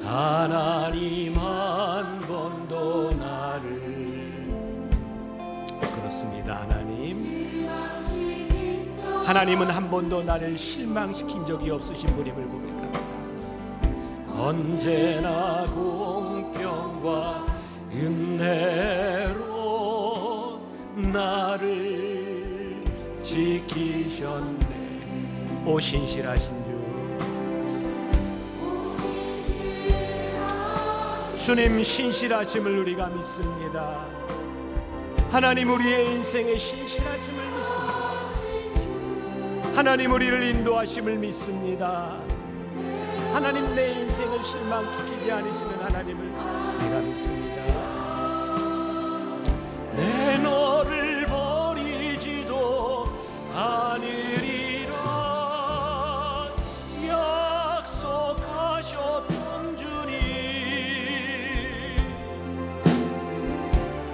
하나님 한 번도 나를, 그렇습니다. 하나님은 한 번도 나를 실망시킨 적이 없으신 분임을 고백합니다. 언제나 공평과 은혜로 나를 지키셨네. 오 신실하신 주, 주님 신실하심을 우리가 믿습니다. 하나님 우리의 인생의 신실하심을 믿습니다. 하나님 우리를 인도하심을 믿습니다. 하나님 내 인생을 실망시키지 않으시는 하나님을 내가 믿습니다. 내 너를 버리지도 않으리라 약속하셨던 주님,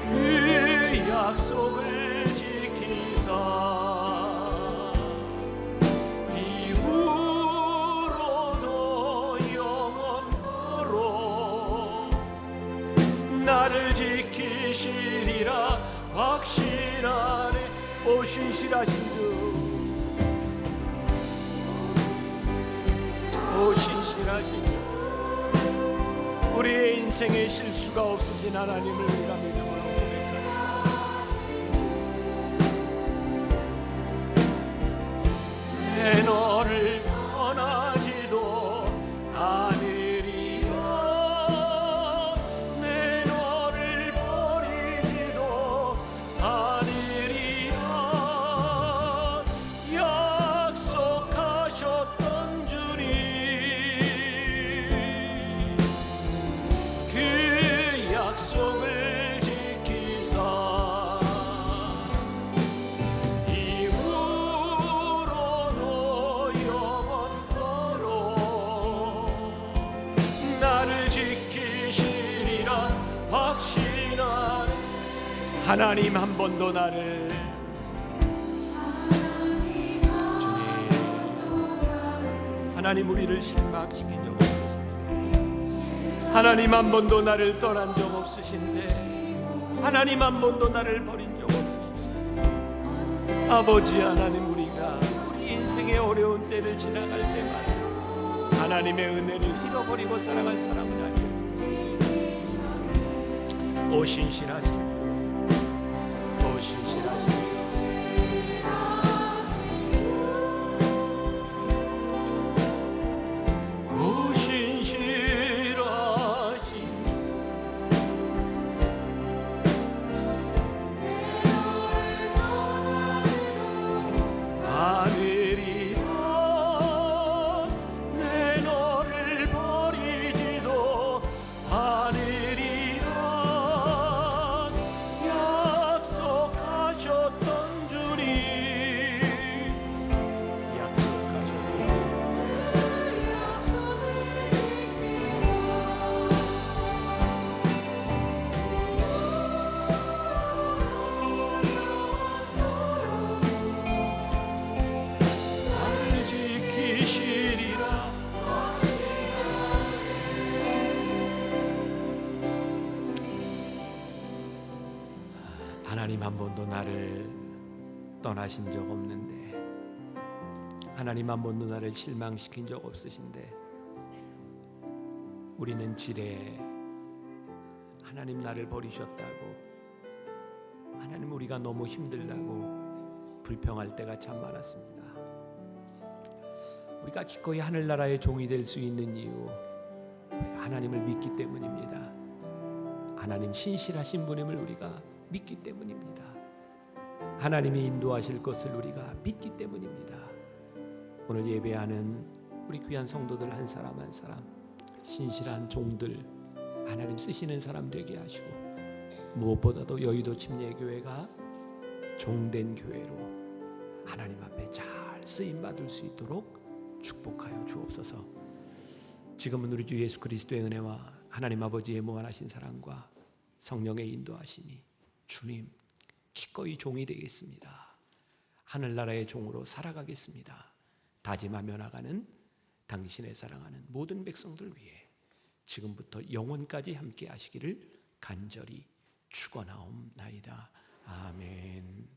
그 약속을 지키사 나를 지키시리라 확신하네. 오 신실하신 주, 오 신실하신 주, 우리의 인생에 실수가 없으신 하나님을 우리가 믿음으로 고백합니다. 내 너를 떠나지도 않으리라, 내 너를 버리지도 않으리라 약속하셨던 주님, 그 약속을 지키사 이후로도 영원토록 나를 지키시리라 확신하네. 하나님 한 번도 나를, 주님 하나님 우리를 실망시킨 적 없으신데, 하나님 한 번도 나를 떠난 적 없으신데, 하나님 한 번도 나를 버린 적 없으신데, 아버지 하나님 우리가 우리 인생의 어려운 때를 지나갈 때마다 하나님의 은혜를 잃어버리고 살아간 사람은 아니에요. 오 신실하신, 오 신실하신, 오 신실하신, 하나님 한 번도 나를 떠나신 적 없는데, 하나님 한 번도 나를 실망시킨 적 없으신데, 우리는 지레 하나님 나를 버리셨다고, 하나님 우리가 너무 힘들다고 불평할 때가 참 많았습니다. 우리가 기꺼이 하늘나라의 종이 될 수 있는 이유, 우리가 하나님을 믿기 때문입니다. 하나님 신실하신 분임을 우리가 믿기 때문입니다. 하나님이 인도하실 것을 우리가 믿기 때문입니다. 오늘 예배하는 우리 귀한 성도들 한 사람 한 사람 신실한 종들, 하나님 쓰시는 사람 되게 하시고, 무엇보다도 여의도 침례교회가 종된 교회로 하나님 앞에 잘 쓰임받을 수 있도록 축복하여 주옵소서. 지금은 우리 주 예수 그리스도의 은혜와 하나님 아버지의 무한하신 사랑과 성령의 인도하심이, 주님 기꺼이 종이 되겠습니다. 하늘나라의 종으로 살아가겠습니다. 다짐하며 나가는 당신의 사랑하는 모든 백성들 위해 지금부터 영원까지 함께 하시기를 간절히 축원하옵나이다. 아멘.